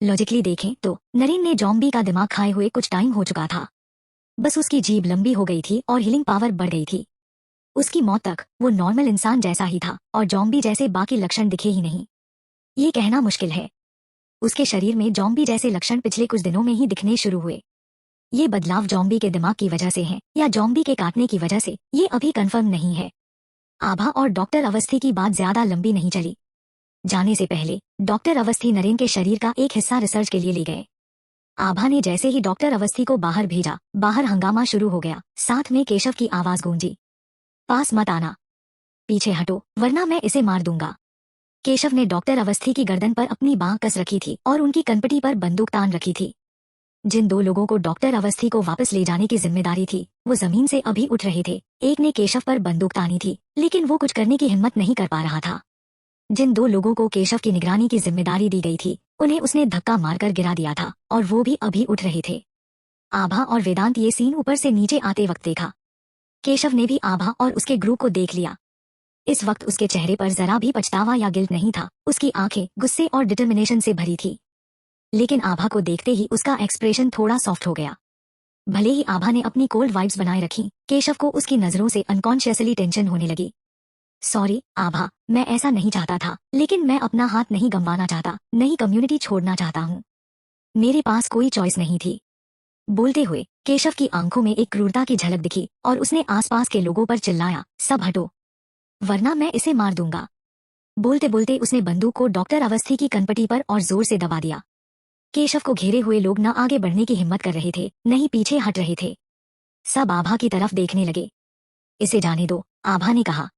लॉजिकली देखें तो नरेन ने जॉम्बी का दिमाग खाए हुए कुछ टाइम हो चुका था। बस उसकी जीभ लंबी हो गई थी और हीलिंग पावर बढ़ गई थी। उसकी मौत तक वो नॉर्मल इंसान जैसा ही था और जॉम्बी जैसे बाकी लक्षण दिखे ही नहीं। ये कहना मुश्किल है। उसके शरीर में जॉम्बी जैसे लक्षण पिछले कुछ दिनों में ही दिखने शुरू हुए। ये बदलाव जॉम्बी के दिमाग की वजह से है या जॉम्बी के काटने की वजह से, ये अभी कंफर्म नहीं है। आभा और डॉक्टर अवस्थी की बात ज्यादा लंबी नहीं चली। जाने से पहले डॉक्टर अवस्थी नरेन के शरीर का एक हिस्सा रिसर्च के लिए ले गए। आभा ने जैसे ही डॉक्टर अवस्थी को बाहर भेजा, बाहर हंगामा शुरू हो गया। साथ में केशव की आवाज गूंजी, पास मत आना, पीछे हटो वरना मैं इसे मार दूंगा। केशव ने डॉक्टर अवस्थी की गर्दन पर अपनी बांह कस रखी थी और उनकी कनपटी पर बंदूक तान रखी थी। जिन दो लोगों को डॉक्टर अवस्थी को वापस ले जाने की जिम्मेदारी थी, वो जमीन से अभी उठ रहे थे। एक ने केशव पर बंदूक तानी थी, लेकिन वो कुछ करने की हिम्मत नहीं कर पा रहा था। जिन दो लोगों को केशव की निगरानी की जिम्मेदारी दी गई थी, उन्हें उसने धक्का मारकर गिरा दिया था और वो भी अभी उठ रहे थे। आभा और वेदांत ये सीन ऊपर से नीचे आते वक्त देखा। केशव ने भी आभा और उसके ग्रुप को देख लिया। इस वक्त उसके चेहरे पर जरा भी पछतावा या गिल्ट नहीं था। उसकी आंखें गुस्से और डिटर्मिनेशन से भरी थी। लेकिन आभा को देखते ही उसका एक्सप्रेशन थोड़ा सॉफ्ट हो गया। भले ही आभा ने अपनी कोल्ड वाइब्स बनाए रखी, केशव को उसकी नजरों से अनकॉन्शियसली टेंशन होने लगी। सॉरी आभा, मैं ऐसा नहीं चाहता था, लेकिन मैं अपना हाथ नहीं गंवाना चाहता, नई कम्युनिटी छोड़ना चाहता हूँ। मेरे पास कोई चॉइस नहीं थी। बोलते हुए केशव की आंखों में एक क्रूरता की झलक दिखी और उसने आसपास के लोगों पर चिल्लाया, सब हटो वरना मैं इसे मार दूंगा। बोलते बोलते उसने बंदूक को डॉक्टर अवस्थी की कनपटी पर और जोर से दबा दिया। केशव को घेरे हुए लोग न आगे बढ़ने की हिम्मत कर रहे थे, न ही पीछे हट रहे थे। सब आभा की तरफ देखने लगे। इसे जाने दो, आभा ने कहा।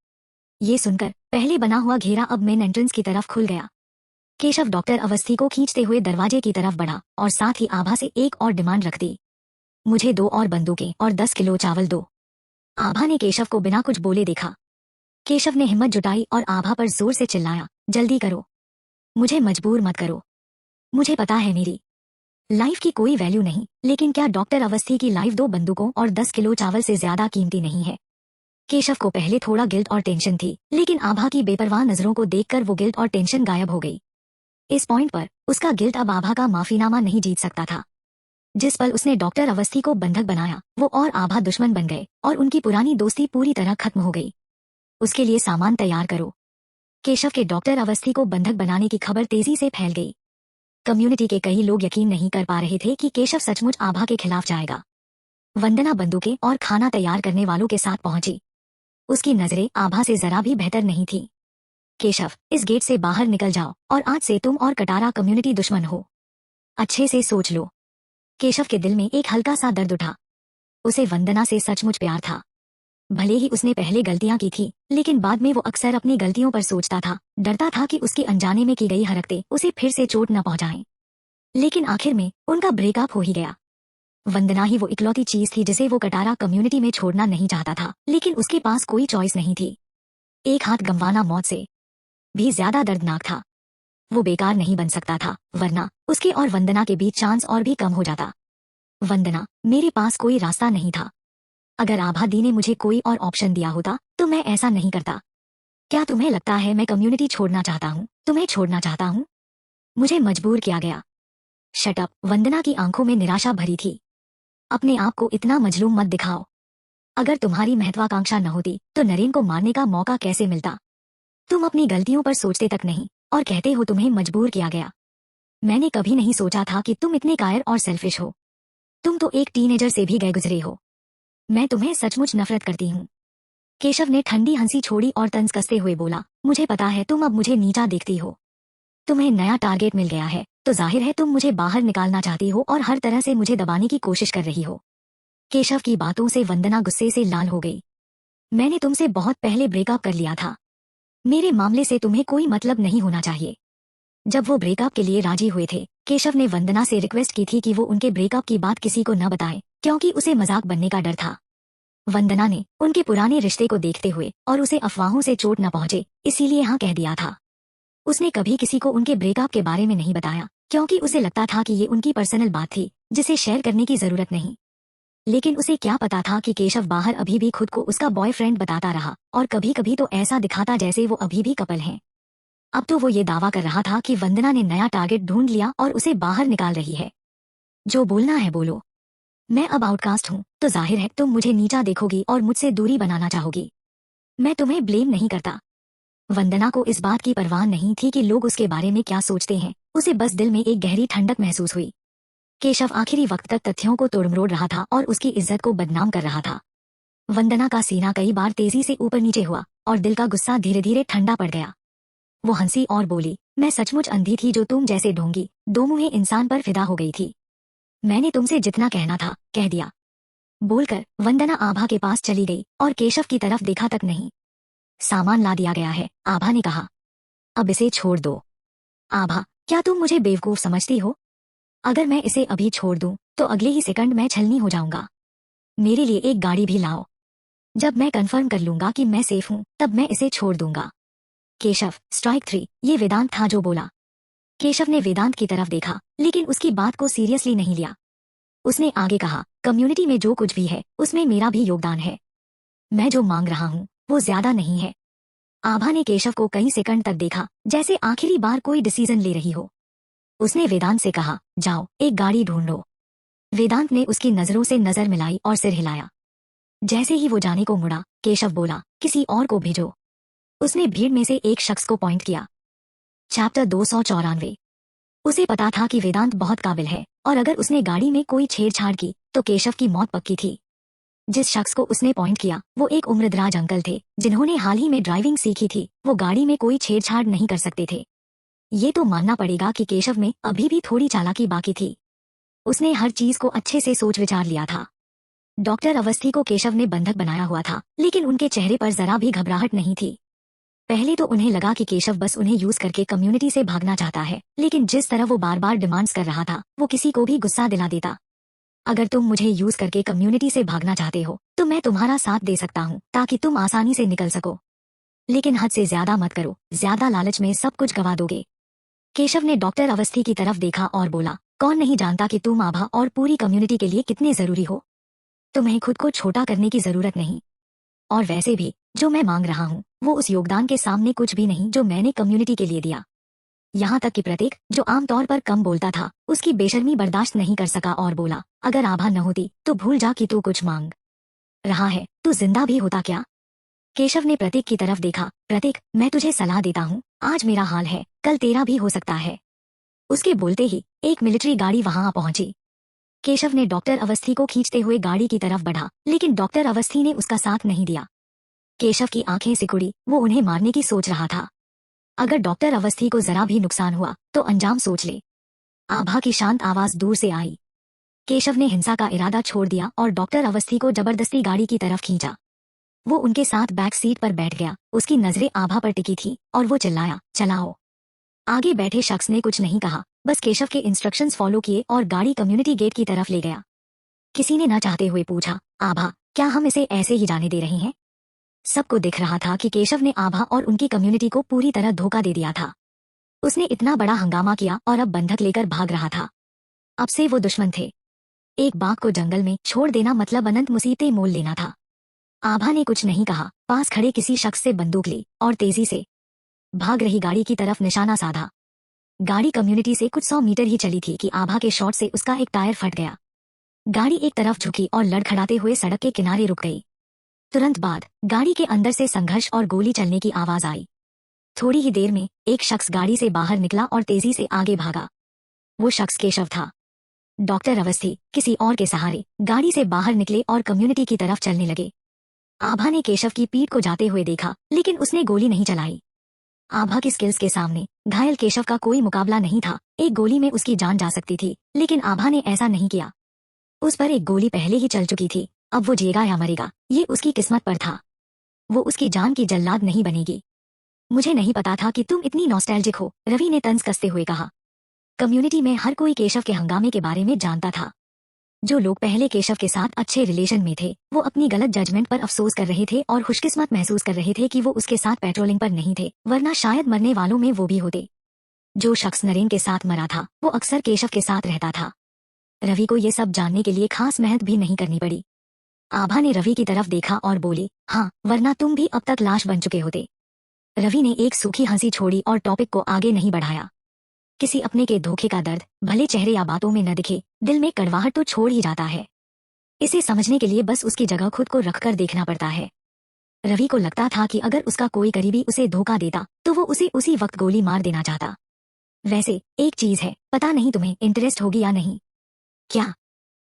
ये सुनकर पहले बना हुआ घेरा अब मेन एंट्रेंस की तरफ खुल गया। केशव डॉक्टर अवस्थी को खींचते हुए दरवाजे की तरफ बढ़ा और साथ ही आभा से एक और डिमांड रख दी, मुझे 2 और बंदूकें और 10 किलो चावल दो। आभा ने केशव को बिना कुछ बोले देखा। केशव ने हिम्मत जुटाई और आभा पर जोर से चिल्लाया, जल्दी करो, मुझे मजबूर मत करो। मुझे पता है मेरी लाइफ की कोई वैल्यू नहीं, लेकिन क्या डॉक्टर अवस्थी की लाइफ 2 बंदूकों और 10 किलो चावल से ज्यादा कीमती नहीं है? केशव को पहले थोड़ा गिल्ट और टेंशन थी, लेकिन आभा की बेपरवाह नजरों को देखकर वो गिल्ट और टेंशन गायब हो गई। इस पॉइंट पर उसका गिल्ट अब आभा का माफीनामा नहीं जीत सकता था। जिस पल उसने डॉक्टर अवस्थी को बंधक बनाया, वो और आभा दुश्मन बन गए और उनकी पुरानी दोस्ती पूरी तरह खत्म हो गई। उसके लिए सामान तैयार करो। केशव के डॉक्टर अवस्थी को बंधक बनाने की खबर तेजी से फैल गई। कम्युनिटी के कई लोग यकीन नहीं कर पा रहे थे कि केशव सचमुच आभा के खिलाफ जाएगा। वंदना बंदूकें और खाना तैयार करने वालों के साथ पहुंची। उसकी नजरें आभा से जरा भी बेहतर नहीं थी। केशव, इस गेट से बाहर निकल जाओ और आज से तुम और कटारा कम्युनिटी दुश्मन हो। अच्छे से सोच लो। केशव के दिल में एक हल्का सा दर्द उठा। उसे वंदना से सचमुच प्यार था। भले ही उसने पहले गलतियां की थी, लेकिन बाद में वो अक्सर अपनी गलतियों पर सोचता था, डरता था कि उसके अनजाने में की गई हरकतें उसे फिर से चोट न पहुंचाएं। लेकिन आखिर में उनका ब्रेकअप हो ही गया। वंदना ही वो इकलौती चीज थी जिसे वो कटारा कम्युनिटी में छोड़ना नहीं चाहता था, लेकिन उसके पास कोई चॉइस नहीं थी। एक हाथ गंवाना मौत से भी ज्यादा दर्दनाक था। वो बेकार नहीं बन सकता था, वरना उसके और वंदना के बीच चांस और भी कम हो जाता। वंदना, मेरे पास कोई रास्ता नहीं था। अगर आभा दी ने मुझे कोई और ऑप्शन दिया होता तो मैं ऐसा नहीं करता। क्या तुम्हें लगता है मैं कम्युनिटी छोड़ना चाहता हूँ? तुम्हें छोड़ना चाहता हूँ? मुझे मजबूर किया गया। Shut up. वंदना की आंखों में निराशा भरी थी। अपने आप को इतना मजलूम मत दिखाओ। अगर तुम्हारी महत्वाकांक्षा न होती तो नरेन को मारने का मौका कैसे मिलता? तुम अपनी गलतियों पर सोचते तक नहीं और कहते हो तुम्हें मजबूर किया गया। मैंने कभी नहीं सोचा था कि तुम इतने कायर और सेल्फिश हो। तुम तो एक टीनेजर से भी गए गुजरे हो। मैं तुम्हें सचमुच नफरत करती हूँ। केशव ने ठंडी हंसी छोड़ी और तंज कसते हुए बोला, मुझे पता है तुम अब मुझे नीचा देखती हो। तुम्हें नया टारगेट मिल गया है तो जाहिर है तुम मुझे बाहर निकालना चाहती हो और हर तरह से मुझे दबाने की कोशिश कर रही हो। केशव की बातों से वंदना गुस्से से लाल हो गई। मैंने तुमसे बहुत पहले ब्रेकअप कर लिया था। मेरे मामले से तुम्हें कोई मतलब नहीं होना चाहिए। जब वो ब्रेकअप के लिए राजी हुए थे, केशव ने वंदना से रिक्वेस्ट की थी कि वो उनके ब्रेकअप की बात किसी को न बताए, क्योंकि उसे मजाक बनने का डर था। वंदना ने उनके पुराने रिश्ते को देखते हुए और उसे अफवाहों से चोट न पहुंचे, इसीलिए हाँ कह दिया था। उसने कभी किसी को उनके ब्रेकअप के बारे में नहीं बताया, क्योंकि उसे लगता था कि ये उनकी पर्सनल बात थी जिसे शेयर करने की जरूरत नहीं। लेकिन उसे क्या पता था कि केशव बाहर अभी भी खुद को उसका बॉयफ्रेंड बताता रहा और कभी कभी तो ऐसा दिखाता जैसे वो अभी भी कपल हैं। अब तो वो ये दावा कर रहा था कि वंदना ने नया टारगेट ढूंढ लिया और उसे बाहर निकाल रही है। जो बोलना है बोलो। मैं अब आउटकास्ट हूँ तो जाहिर है तुम मुझे नीचा देखोगी और मुझसे दूरी बनाना चाहोगी। मैं तुम्हें ब्लेम नहीं करता। वंदना को इस बात की परवाह नहीं थी कि लोग उसके बारे में क्या सोचते हैं, उसे बस दिल में एक गहरी ठंडक महसूस हुई। केशव आखिरी वक्त तक तथ्यों को तोड़मरोड़ रहा था और उसकी इज्जत को बदनाम कर रहा था। वंदना का सीना कई बार तेजी से ऊपर नीचे हुआ और दिल का गुस्सा धीरे धीरे ठंडा पड़ गया। वो हंसी और बोली, मैं सचमुच अंधी थी जो तुम जैसे ढोंगी दो मुँहे इंसान पर फिदा हो गई थी। मैंने तुमसे जितना कहना था कह दिया। बोलकर वंदना आभा के पास चली गई और केशव की तरफ देखा तक नहीं। सामान ला दिया गया है, आभा ने कहा। अब इसे छोड़ दो। आभा, क्या तुम मुझे बेवकूफ समझती हो? अगर मैं इसे अभी छोड़ दूं तो अगले ही सेकंड मैं छलनी हो जाऊंगा। मेरे लिए एक गाड़ी भी लाओ। जब मैं कंफर्म कर लूंगा कि मैं सेफ हूं तब मैं इसे छोड़ दूंगा। केशव, स्ट्राइक 3। ये वेदांत था जो बोला। केशव ने वेदांत की तरफ देखा लेकिन उसकी बात को सीरियसली नहीं लिया। उसने आगे कहा, कम्युनिटी में जो कुछ भी है उसमें मेरा भी योगदान है। मैं जो मांग रहा हूँ वो ज्यादा नहीं है। आभा ने केशव को कई सेकंड तक देखा, जैसे आखिरी बार कोई डिसीजन ले रही हो। उसने वेदांत से कहा, जाओ एक गाड़ी ढूंढो। वेदांत ने उसकी नजरों से नजर मिलाई और सिर हिलाया। जैसे ही वो जाने को मुड़ा, केशव बोला, किसी और को भेजो। उसने भीड़ में से एक शख्स को पॉइंट किया। चैप्टर 294। उसे पता था कि वेदांत बहुत काबिल है और अगर उसने गाड़ी में कोई छेड़छाड़ की तो केशव की मौत पक्की थी। जिस शख्स को उसने पॉइंट किया वो एक उम्रदराज अंकल थे जिन्होंने हाल ही में ड्राइविंग सीखी थी। वो गाड़ी में कोई छेड़छाड़ नहीं कर सकते थे। ये तो मानना पड़ेगा कि केशव में अभी भी थोड़ी चालाकी बाकी थी। उसने हर चीज को अच्छे से सोच विचार लिया था। डॉक्टर अवस्थी को केशव ने बंधक बनाया हुआ था, लेकिन उनके चेहरे पर जरा भी घबराहट नहीं थी। पहले तो उन्हें लगा कि केशव बस उन्हें यूज करके कम्युनिटी से भागना चाहता है, लेकिन जिस तरह वो बार बार डिमांड्स कर रहा था वो किसी को भी गुस्सा दिला देता। अगर तुम मुझे यूज करके कम्युनिटी से भागना चाहते हो तो मैं तुम्हारा साथ दे सकता हूँ ताकि तुम आसानी से निकल सको, लेकिन हद से ज्यादा मत करो, ज्यादा लालच में सब कुछ गवा दोगे। केशव ने डॉक्टर अवस्थी की तरफ देखा और बोला, कौन नहीं जानता कि तुम आभा और पूरी कम्युनिटी के लिए कितने जरूरी हो। तुम्हें खुद को छोटा करने की जरूरत नहीं। और वैसे भी जो मैं मांग रहा हूँ वो उस योगदान के सामने कुछ भी नहीं जो मैंने कम्युनिटी के लिए दिया। यहाँ तक कि प्रतीक, जो आमतौर पर कम बोलता था, उसकी बेशर्मी बर्दाश्त नहीं कर सका और बोला, अगर आभा न होती तो भूल जा कि तू कुछ मांग रहा है। तू जिंदा भी होता क्या? केशव ने प्रतीक की तरफ देखा। प्रतीक, मैं तुझे सलाह देता हूँ, आज मेरा हाल है कल तेरा भी हो सकता है। उसके बोलते ही एक मिलिट्री गाड़ी वहां आ पहुंची। केशव ने डॉक्टर अवस्थी को खींचते हुए गाड़ी की तरफ बढ़ा, लेकिन डॉक्टर अवस्थी ने उसका साथ नहीं दिया। केशव की आंखें सिकुड़ी, वो उन्हें मारने की सोच रहा था। अगर डॉक्टर अवस्थी को जरा भी नुकसान हुआ तो अंजाम सोच ले। आभा की शांत आवाज दूर से आई। केशव ने हिंसा का इरादा छोड़ दिया और डॉक्टर अवस्थी को जबरदस्ती गाड़ी की तरफ खींचा। वो उनके साथ बैक सीट पर बैठ गया। उसकी नजरें आभा पर टिकी थी और वो चिल्लाया, चलाओ। आगे बैठे शख्स ने कुछ नहीं कहा, बस केशव के इंस्ट्रक्शंस फॉलो किए और गाड़ी कम्युनिटी गेट की तरफ ले गया। किसी ने न चाहते हुए पूछा, आभा, क्या हम इसे ऐसे ही जाने दे रहे हैं? सबको दिख रहा था कि केशव ने आभा और उनकी कम्युनिटी को पूरी तरह धोखा दे दिया था। उसने इतना बड़ा हंगामा किया और अब बंधक लेकर भाग रहा था। अब से वो दुश्मन थे। एक बाघ को जंगल में छोड़ देना मतलब अनंत मुसीबतें मोल लेना था। आभा ने कुछ नहीं कहा, पास खड़े किसी शख्स से बंदूक ली और तेजी से भाग रही गाड़ी की तरफ निशाना साधा। गाड़ी कम्युनिटी से कुछ 100 मीटर ही चली थी कि आभा के शॉट से उसका एक टायर फट गया। गाड़ी एक तरफ झुकी और लड़खड़ाते हुए सड़क के किनारे रुक गई। तुरंत बाद गाड़ी के अंदर से संघर्ष और गोली चलने की आवाज आई। थोड़ी ही देर में एक शख्स गाड़ी से बाहर निकला और तेजी से आगे भागा। वो शख्स केशव था। डॉक्टर अवस्थी किसी और के सहारे गाड़ी से बाहर निकले और कम्युनिटी की तरफ चलने लगे। आभा ने केशव की पीठ को जाते हुए देखा, लेकिन उसने गोली नहीं चलाई। आभा की स्किल्स के सामने घायल केशव का कोई मुकाबला नहीं था। एक गोली में उसकी जान जा सकती थी, लेकिन आभा ने ऐसा नहीं किया। उस पर एक गोली पहले ही चल चुकी थी। अब वो जिएगा या मरेगा, ये उसकी किस्मत पर था। वो उसकी जान की जल्लाद नहीं बनेगी। मुझे नहीं पता था कि तुम इतनी नॉस्टैल्जिक हो, रवि ने तंज कसते हुए कहा। कम्युनिटी में हर कोई केशव के हंगामे के बारे में जानता था। जो लोग पहले केशव के साथ अच्छे रिलेशन में थे, वो अपनी गलत जजमेंट पर अफसोस कर रहे थे और खुशकिस्मत महसूस कर रहे थे कि वो उसके साथ पेट्रोलिंग पर नहीं थे, वरना शायद मरने वालों में वो भी होते। जो शख्स नरेन के साथ मरा था, वो अक्सर केशव के साथ रहता था। रवि को ये सब जानने के लिए खास मेहनत भी नहीं करनी पड़ी। आभा ने रवि की तरफ देखा और बोली, हाँ, वरना तुम भी अब तक लाश बन चुके होते। रवि ने एक सूखी हंसी छोड़ी और टॉपिक को आगे नहीं बढ़ाया। किसी अपने के धोखे का दर्द भले चेहरे या बातों में न दिखे, दिल में कड़वाहट तो छोड़ ही जाता है। इसे समझने के लिए बस उसकी जगह खुद को रखकर देखना पड़ता है। रवि को लगता था कि अगर उसका कोई करीबी उसे धोखा देता तो वो उसे उसी वक्त गोली मार देना चाहता। वैसे एक चीज है, पता नहीं तुम्हें इंटरेस्ट होगी या नहीं। क्या?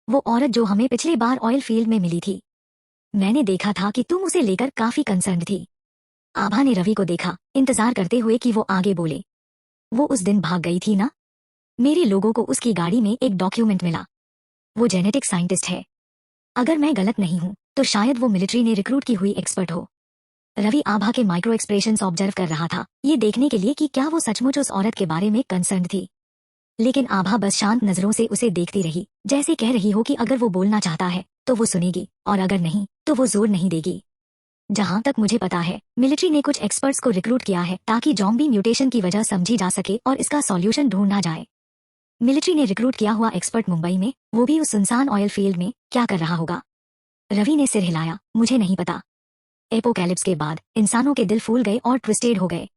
वो औरत जो हमें पिछले बार ऑयल फील्ड में मिली थी। मैंने देखा था कि तुम उसे लेकर काफी कंसर्न थी। आभा ने रवि को देखा, इंतजार करते हुए कि वो आगे बोले। वो उस दिन भाग गई थी ना? मेरे लोगों को उसकी गाड़ी में एक डॉक्यूमेंट मिला। वो जेनेटिक साइंटिस्ट है। अगर मैं गलत नहीं हूं तो शायद वो मिलिट्री ने रिक्रूट की हुई एक्सपर्ट हो। रवि आभा के माइक्रो एक्सप्रेशंस ऑब्जर्व कर रहा था, ये देखने के लिए कि क्या वो सचमुच उस औरत के बारे में कंसर्न थी। लेकिन आभा बस शांत नजरों से उसे देखती रही, जैसे कह रही हो कि अगर वो बोलना चाहता है तो वो सुनेगी, और अगर नहीं तो वो जोर नहीं देगी। जहां तक मुझे पता है, मिलिट्री ने कुछ एक्सपर्ट्स को रिक्रूट किया है ताकि जॉम्बी म्यूटेशन की वजह समझी जा सके और इसका सॉल्यूशन ढूंढा जाए। मिलिट्री ने रिक्रूट किया हुआ एक्सपर्ट मुंबई में, वो भी उस सुनसान ऑयल फील्ड में, क्या कर रहा होगा? रवि ने सिर हिलाया, मुझे नहीं पता। एपोकैलिप्स के बाद इंसानों के दिल फूल गए और ट्विस्टेड हो गए।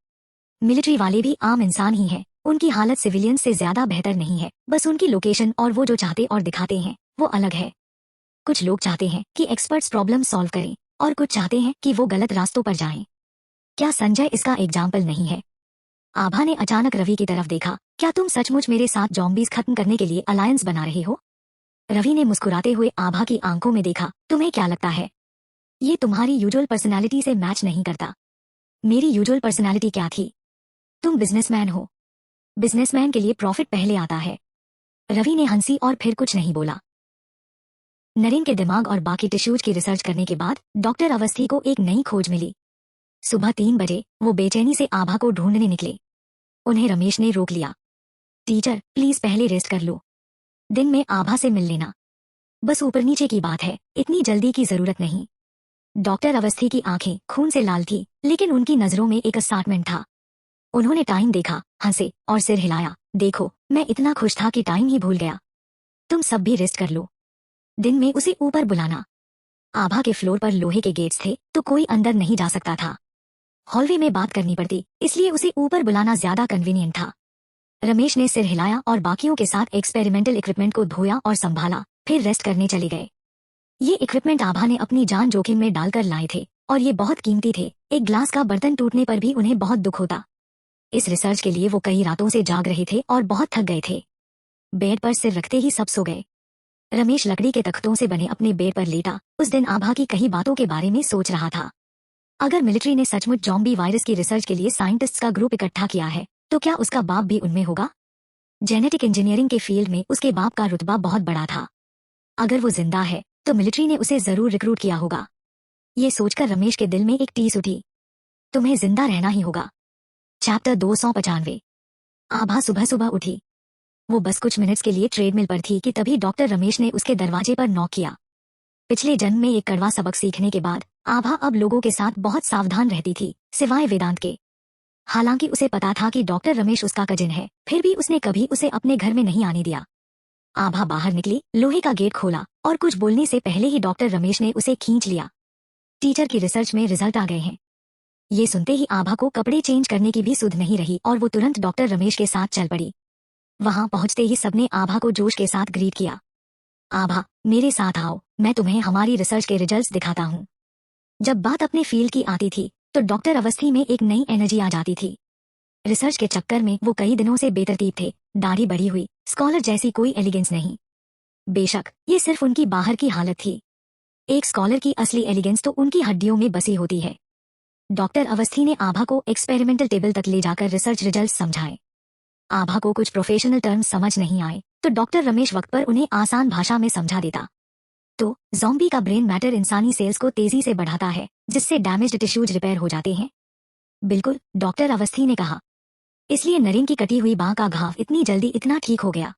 मिलिट्री वाले भी आम इंसान ही हैं, उनकी हालत सिविलियन से ज्यादा बेहतर नहीं है, बस उनकी लोकेशन और वो जो चाहते और दिखाते हैं वो अलग है। कुछ लोग चाहते हैं कि एक्सपर्ट्स प्रॉब्लम सॉल्व करें और कुछ चाहते हैं कि वो गलत रास्तों पर जाएं। क्या संजय इसका एग्जाम्पल नहीं है? आभा ने अचानक रवि की तरफ देखा, क्या तुम सचमुच मेरे साथ जॉम्बीज खत्म करने के लिए अलायंस बना रहे हो? रवि ने मुस्कुराते हुए आभा की आंखों में देखा, तुम्हें क्या लगता है? ये तुम्हारी यूजुअल पर्सनालिटी से मैच नहीं करता। मेरी यूजुअल पर्सनालिटी क्या थी? तुम बिजनेसमैन हो। बिजनेसमैन के लिए प्रॉफिट पहले आता है। रवि ने हंसी और फिर कुछ नहीं बोला। नरेन के दिमाग और बाकी टिश्यूज की रिसर्च करने के बाद डॉक्टर अवस्थी को एक नई खोज मिली। सुबह 3 बजे वो बेचैनी से आभा को ढूंढने निकले। उन्हें रमेश ने रोक लिया। टीचर, प्लीज पहले रेस्ट कर लो। दिन में आभा से मिल लेना। बस ऊपर नीचे की बात है, इतनी जल्दी की जरूरत नहीं। डॉक्टर अवस्थी की आंखें खून से लाल थी, लेकिन उनकी नजरों में एक एक्साइटमेंट था। उन्होंने टाइम देखा, हंसे और सिर हिलाया, देखो, मैं इतना खुश था कि टाइम ही भूल गया। तुम सब भी रेस्ट कर लो। दिन में उसे ऊपर बुलाना। आभा के फ्लोर पर लोहे के गेट्स थे तो कोई अंदर नहीं जा सकता था। हॉलवे में बात करनी पड़ती, इसलिए उसे ऊपर बुलाना ज्यादा कन्वीनियंट था। रमेश ने सिर हिलाया और बाकियों के साथ एक्सपेरिमेंटल इक्विपमेंट को धोया और संभाला, फिर रेस्ट करने चले गए। ये इक्विपमेंट आभा ने अपनी जान जोखिम में डालकर लाए थे और ये बहुत कीमती थे। एक ग्लास का बर्तन टूटने पर भी उन्हें बहुत दुख होता। इस रिसर्च के लिए वो कई रातों से जाग रहे थे और बहुत थक गए थे। बेड पर सिर रखते ही सब सो गए। रमेश लकड़ी के तख्तों से बने अपने बेड पर लेटा उस दिन आभा की कई बातों के बारे में सोच रहा था। अगर मिलिट्री ने सचमुच जॉम्बी वायरस की रिसर्च के लिए साइंटिस्ट्स का ग्रुप इकट्ठा किया है तो क्या उसका बाप भी उनमें होगा? जेनेटिक इंजीनियरिंग के फील्ड में उसके बाप का रुतबा बहुत बड़ा था। अगर वो जिंदा है तो मिलिट्री ने उसे जरूर रिक्रूट किया होगा। ये सोचकर रमेश के दिल में एक टीस उठी। तुम्हें जिंदा रहना ही होगा। चैप्टर 295। आभा सुबह सुबह उठी। वो बस कुछ मिनट्स के लिए ट्रेडमिल पर थी कि तभी डॉक्टर रमेश ने उसके दरवाजे पर नॉक किया। पिछले जन्म में एक कड़वा सबक सीखने के बाद आभा अब लोगों के साथ बहुत सावधान रहती थी, सिवाय वेदांत के। हालांकि उसे पता था कि डॉक्टर रमेश उसका कजिन है, फिर भी उसने कभी उसे अपने घर में नहीं आने दिया। आभा बाहर निकली, लोहे का गेट खोला और कुछ बोलने से पहले ही डॉक्टर रमेश ने उसे खींच लिया। टीचर की रिसर्च में रिजल्ट आ गए हैं। ये सुनते ही आभा को कपड़े चेंज करने की भी सुध नहीं रही और वो तुरंत डॉक्टर रमेश के साथ चल पड़ी। वहां पहुंचते ही सबने आभा को जोश के साथ ग्रीट किया। आभा, मेरे साथ आओ, मैं तुम्हें हमारी रिसर्च के रिजल्ट्स दिखाता हूँ। जब बात अपने फील्ड की आती थी तो डॉक्टर अवस्थी में एक नई एनर्जी आ जाती थी। रिसर्च के चक्कर में वो कई दिनों से बेतरतीब थे, दाढ़ी बढ़ी हुई, स्कॉलर जैसी कोई एलिगेंस नहीं। बेशक ये सिर्फ उनकी बाहर की हालत थी, एक स्कॉलर की असली एलिगेंस तो उनकी हड्डियों में बसी होती है। डॉक्टर अवस्थी ने आभा को एक्सपेरिमेंटल टेबल तक ले जाकर रिसर्च रिजल्ट समझाए। आभा को कुछ प्रोफेशनल टर्म्स समझ नहीं आए तो डॉक्टर रमेश वक्त पर उन्हें आसान भाषा में समझा देता। तो ज़ॉम्बी का ब्रेन मैटर इंसानी सेल्स को तेजी से बढ़ाता है, जिससे डैमेज्ड टिश्यूज रिपेयर हो जाते हैं। बिल्कुल, डॉक्टर अवस्थी ने कहा। इसलिए नरेन की कटी हुई बांह का घाव इतनी जल्दी इतना ठीक हो गया।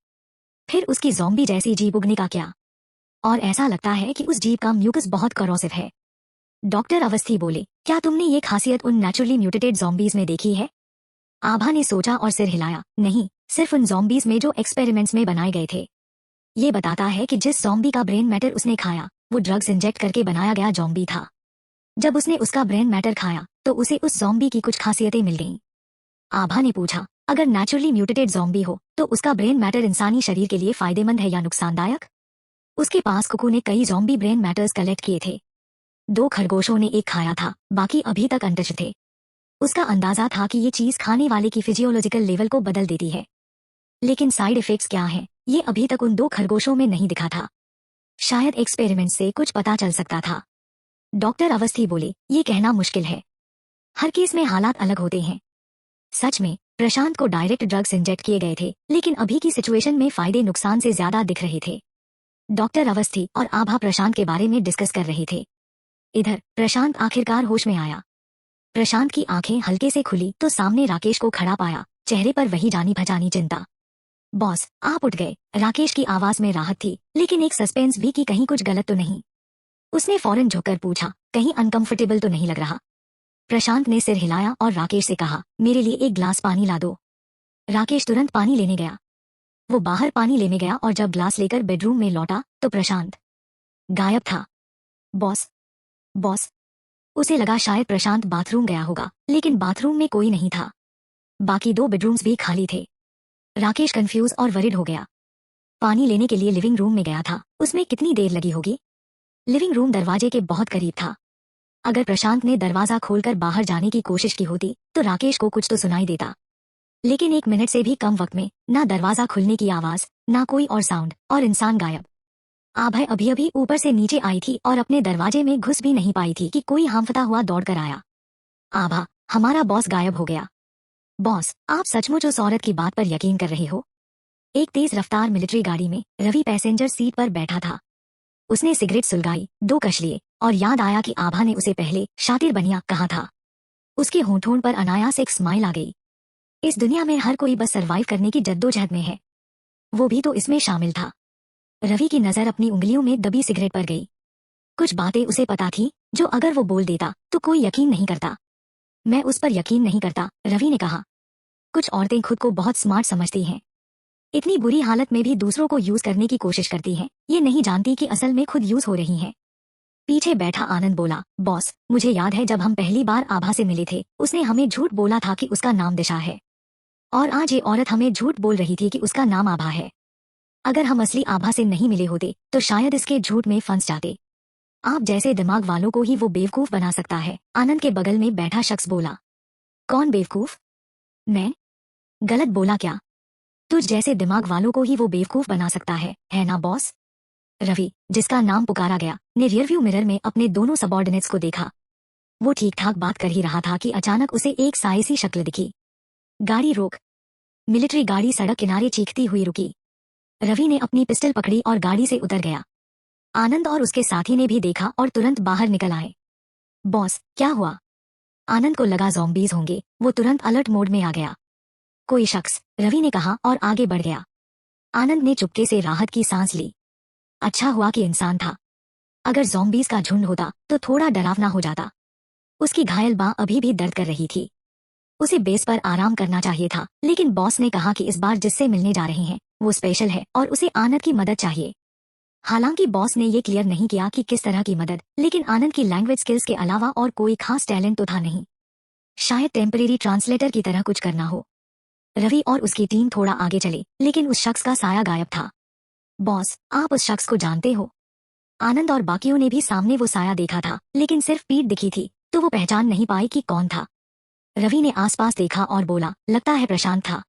फिर उसकी ज़ॉम्बी जैसी जीभ उगने का क्या? और ऐसा लगता है कि उस जीभ का म्यूकस बहुत करोसिव है। डॉक्टर अवस्थी बोले, क्या तुमने ये खासियत उन नेचुरली म्यूटेटेड ज़ॉम्बीज में देखी है? आभा ने सोचा और सिर हिलाया। नहीं, सिर्फ उन ज़ॉम्बीज में जो एक्सपेरिमेंट्स में बनाए गए थे। ये बताता है कि जिस ज़ॉम्बी का ब्रेन मैटर उसने खाया वो ड्रग्स इंजेक्ट करके बनाया गया ज़ॉम्बी था। जब उसने उसका ब्रेन मैटर खाया तो उसे उस ज़ॉम्बी की कुछ खासियतें मिल गईं। आभा ने पूछा, अगर नेचुरली म्यूटेटेड ज़ॉम्बी हो तो उसका ब्रेन मैटर इंसानी शरीर के लिए फायदेमंद है या नुकसानदायक? उसके पास कुकू ने कई ज़ॉम्बी ब्रेन मैटर्स कलेक्ट किए थे। 2 खरगोशों ने एक खाया था, बाकी अभी तक अनटच थे। उसका अंदाजा था कि ये चीज खाने वाले की फिजियोलॉजिकल लेवल को बदल देती है, लेकिन साइड इफेक्ट्स क्या हैं, ये अभी तक उन 2 खरगोशों में नहीं दिखा था। शायद एक्सपेरिमेंट से कुछ पता चल सकता था। डॉक्टर अवस्थी बोले, ये कहना मुश्किल है, हर केस में हालात अलग होते हैं। सच में प्रशांत को डायरेक्ट ड्रग्स इंजेक्ट किए गए थे, लेकिन अभी की सिचुएशन में फायदे नुकसान से ज्यादा दिख रहे थे। डॉक्टर अवस्थी और आभा प्रशांत के बारे में डिस्कस कर रहे थे। इधर प्रशांत आखिरकार होश में आया। प्रशांत की आंखें हल्के से खुली तो सामने राकेश को खड़ा पाया, चेहरे पर वही जानी भजानी चिंता। बॉस, आप उठ गए। राकेश की आवाज में राहत थी, लेकिन एक सस्पेंस भी कि कहीं कुछ गलत तो नहीं। उसने फौरन झुककर पूछा, कहीं अनकंफर्टेबल तो नहीं लग रहा? प्रशांत ने सिर हिलाया और राकेश से कहा, मेरे लिए एक ग्लास पानी ला दो। राकेश तुरंत पानी लेने गया। वो बाहर पानी लेने गया और जब ग्लास लेकर बेडरूम में लौटा तो प्रशांत गायब था। Boss, boss. उसे लगा शायद प्रशांत बाथरूम गया होगा, लेकिन बाथरूम में कोई नहीं था। बाकी 2 बेडरूम्स भी खाली थे। राकेश कंफ्यूज और वरिड हो गया। पानी लेने के लिए लिविंग रूम में गया था, उसमें कितनी देर लगी होगी? लिविंग रूम दरवाजे के बहुत करीब था। अगर प्रशांत ने दरवाजा खोलकर बाहर जाने की कोशिश की होती तो राकेश को कुछ तो सुनाई देता, लेकिन 1 मिनट से भी कम वक्त में ना दरवाजा खुलने की आवाज, ना कोई और साउंड, और इंसान गायब। आभा अभी अभी ऊपर से नीचे आई थी और अपने दरवाजे में घुस भी नहीं पाई थी कि कोई हांफता हुआ दौड़ कर आया। आभा, हमारा बॉस गायब हो गया। बॉस, आप सचमुच उस औरत की बात पर यकीन कर रहे हो? एक तेज रफ्तार मिलिट्री गाड़ी में रवि पैसेंजर सीट पर बैठा था। उसने सिगरेट सुलगाई, 2 कश लिए और याद आया कि आभा ने उसे पहले शातिर बनिया कहा था। उसके होंठों पर अनायास एक स्माइल आ गई। इस दुनिया में हर कोई बस सरवाइव करने की जद्दोजहद में है, वो भी तो इसमें शामिल था। रवि की नजर अपनी उंगलियों में दबी सिगरेट पर गई। कुछ बातें उसे पता थी जो अगर वो बोल देता तो कोई यकीन नहीं करता। मैं उस पर यकीन नहीं करता, रवि ने कहा। कुछ औरतें खुद को बहुत स्मार्ट समझती हैं, इतनी बुरी हालत में भी दूसरों को यूज करने की कोशिश करती हैं, ये नहीं जानती कि असल में खुद यूज हो रही हैं। पीछे बैठा आनंद बोला, बॉस, मुझे याद है जब हम पहली बार आभा से मिले थे उसने हमें झूठ बोला था कि उसका नाम दिशा है, और आज ये औरत हमें झूठ बोल रही थी कि उसका नाम आभा है। अगर हम असली आभा से नहीं मिले होते तो शायद इसके झूठ में फंस जाते। आप जैसे दिमाग वालों को ही वो बेवकूफ बना सकता है, आनंद के बगल में बैठा शख्स बोला। कौन बेवकूफ? मैं? गलत बोला क्या? तुझ जैसे दिमाग वालों को ही वो बेवकूफ बना सकता है ना बॉस? रवि, जिसका नाम पुकारा गया, ने रियरव्यू मिरर में अपने दोनों सबॉर्डिनेट्स को देखा। वो ठीक ठाक बात कर ही रहा था कि अचानक उसे एक साइसी शक्ल दिखी। गाड़ी रोक। मिलिट्री गाड़ी सड़क किनारे चीखती हुई रुकी। रवि ने अपनी पिस्टल पकड़ी और गाड़ी से उतर गया। आनंद और उसके साथी ने भी देखा और तुरंत बाहर निकल आए। बॉस, क्या हुआ? आनंद को लगा ज़ॉम्बीज होंगे। वो तुरंत अलर्ट मोड में आ गया। कोई शख्स, रवि ने कहा और आगे बढ़ गया। आनंद ने चुपके से राहत की सांस ली। अच्छा हुआ कि इंसान था। अगर ज़ॉम्बीज का झुंड होता तो थोड़ा डरावना हो जाता। उसकी घायल बाँ अभी भी दर्द कर रही थी। उसे बेस पर आराम करना चाहिए था, लेकिन बॉस ने कहा कि इस बार जिससे मिलने जा रहे हैं वो स्पेशल है और उसे आनंद की मदद चाहिए। हालांकि बॉस ने ये क्लियर नहीं किया कि किस तरह की मदद, लेकिन आनंद की लैंग्वेज स्किल्स के अलावा और कोई खास टैलेंट तो था नहीं। शायद टेम्परेरी ट्रांसलेटर की तरह कुछ करना हो। रवि और उसकी टीम थोड़ा आगे चले, लेकिन उस शख्स का साया गायब था। बॉस, आप उस शख्स को जानते हो? आनंद और बाकियों ने भी सामने वो साया देखा था, लेकिन सिर्फ पीठ दिखी थी, तो वो पहचान नहीं पाए कि कौन था। रवि ने आसपास देखा और बोला, लगता है प्रशांत था।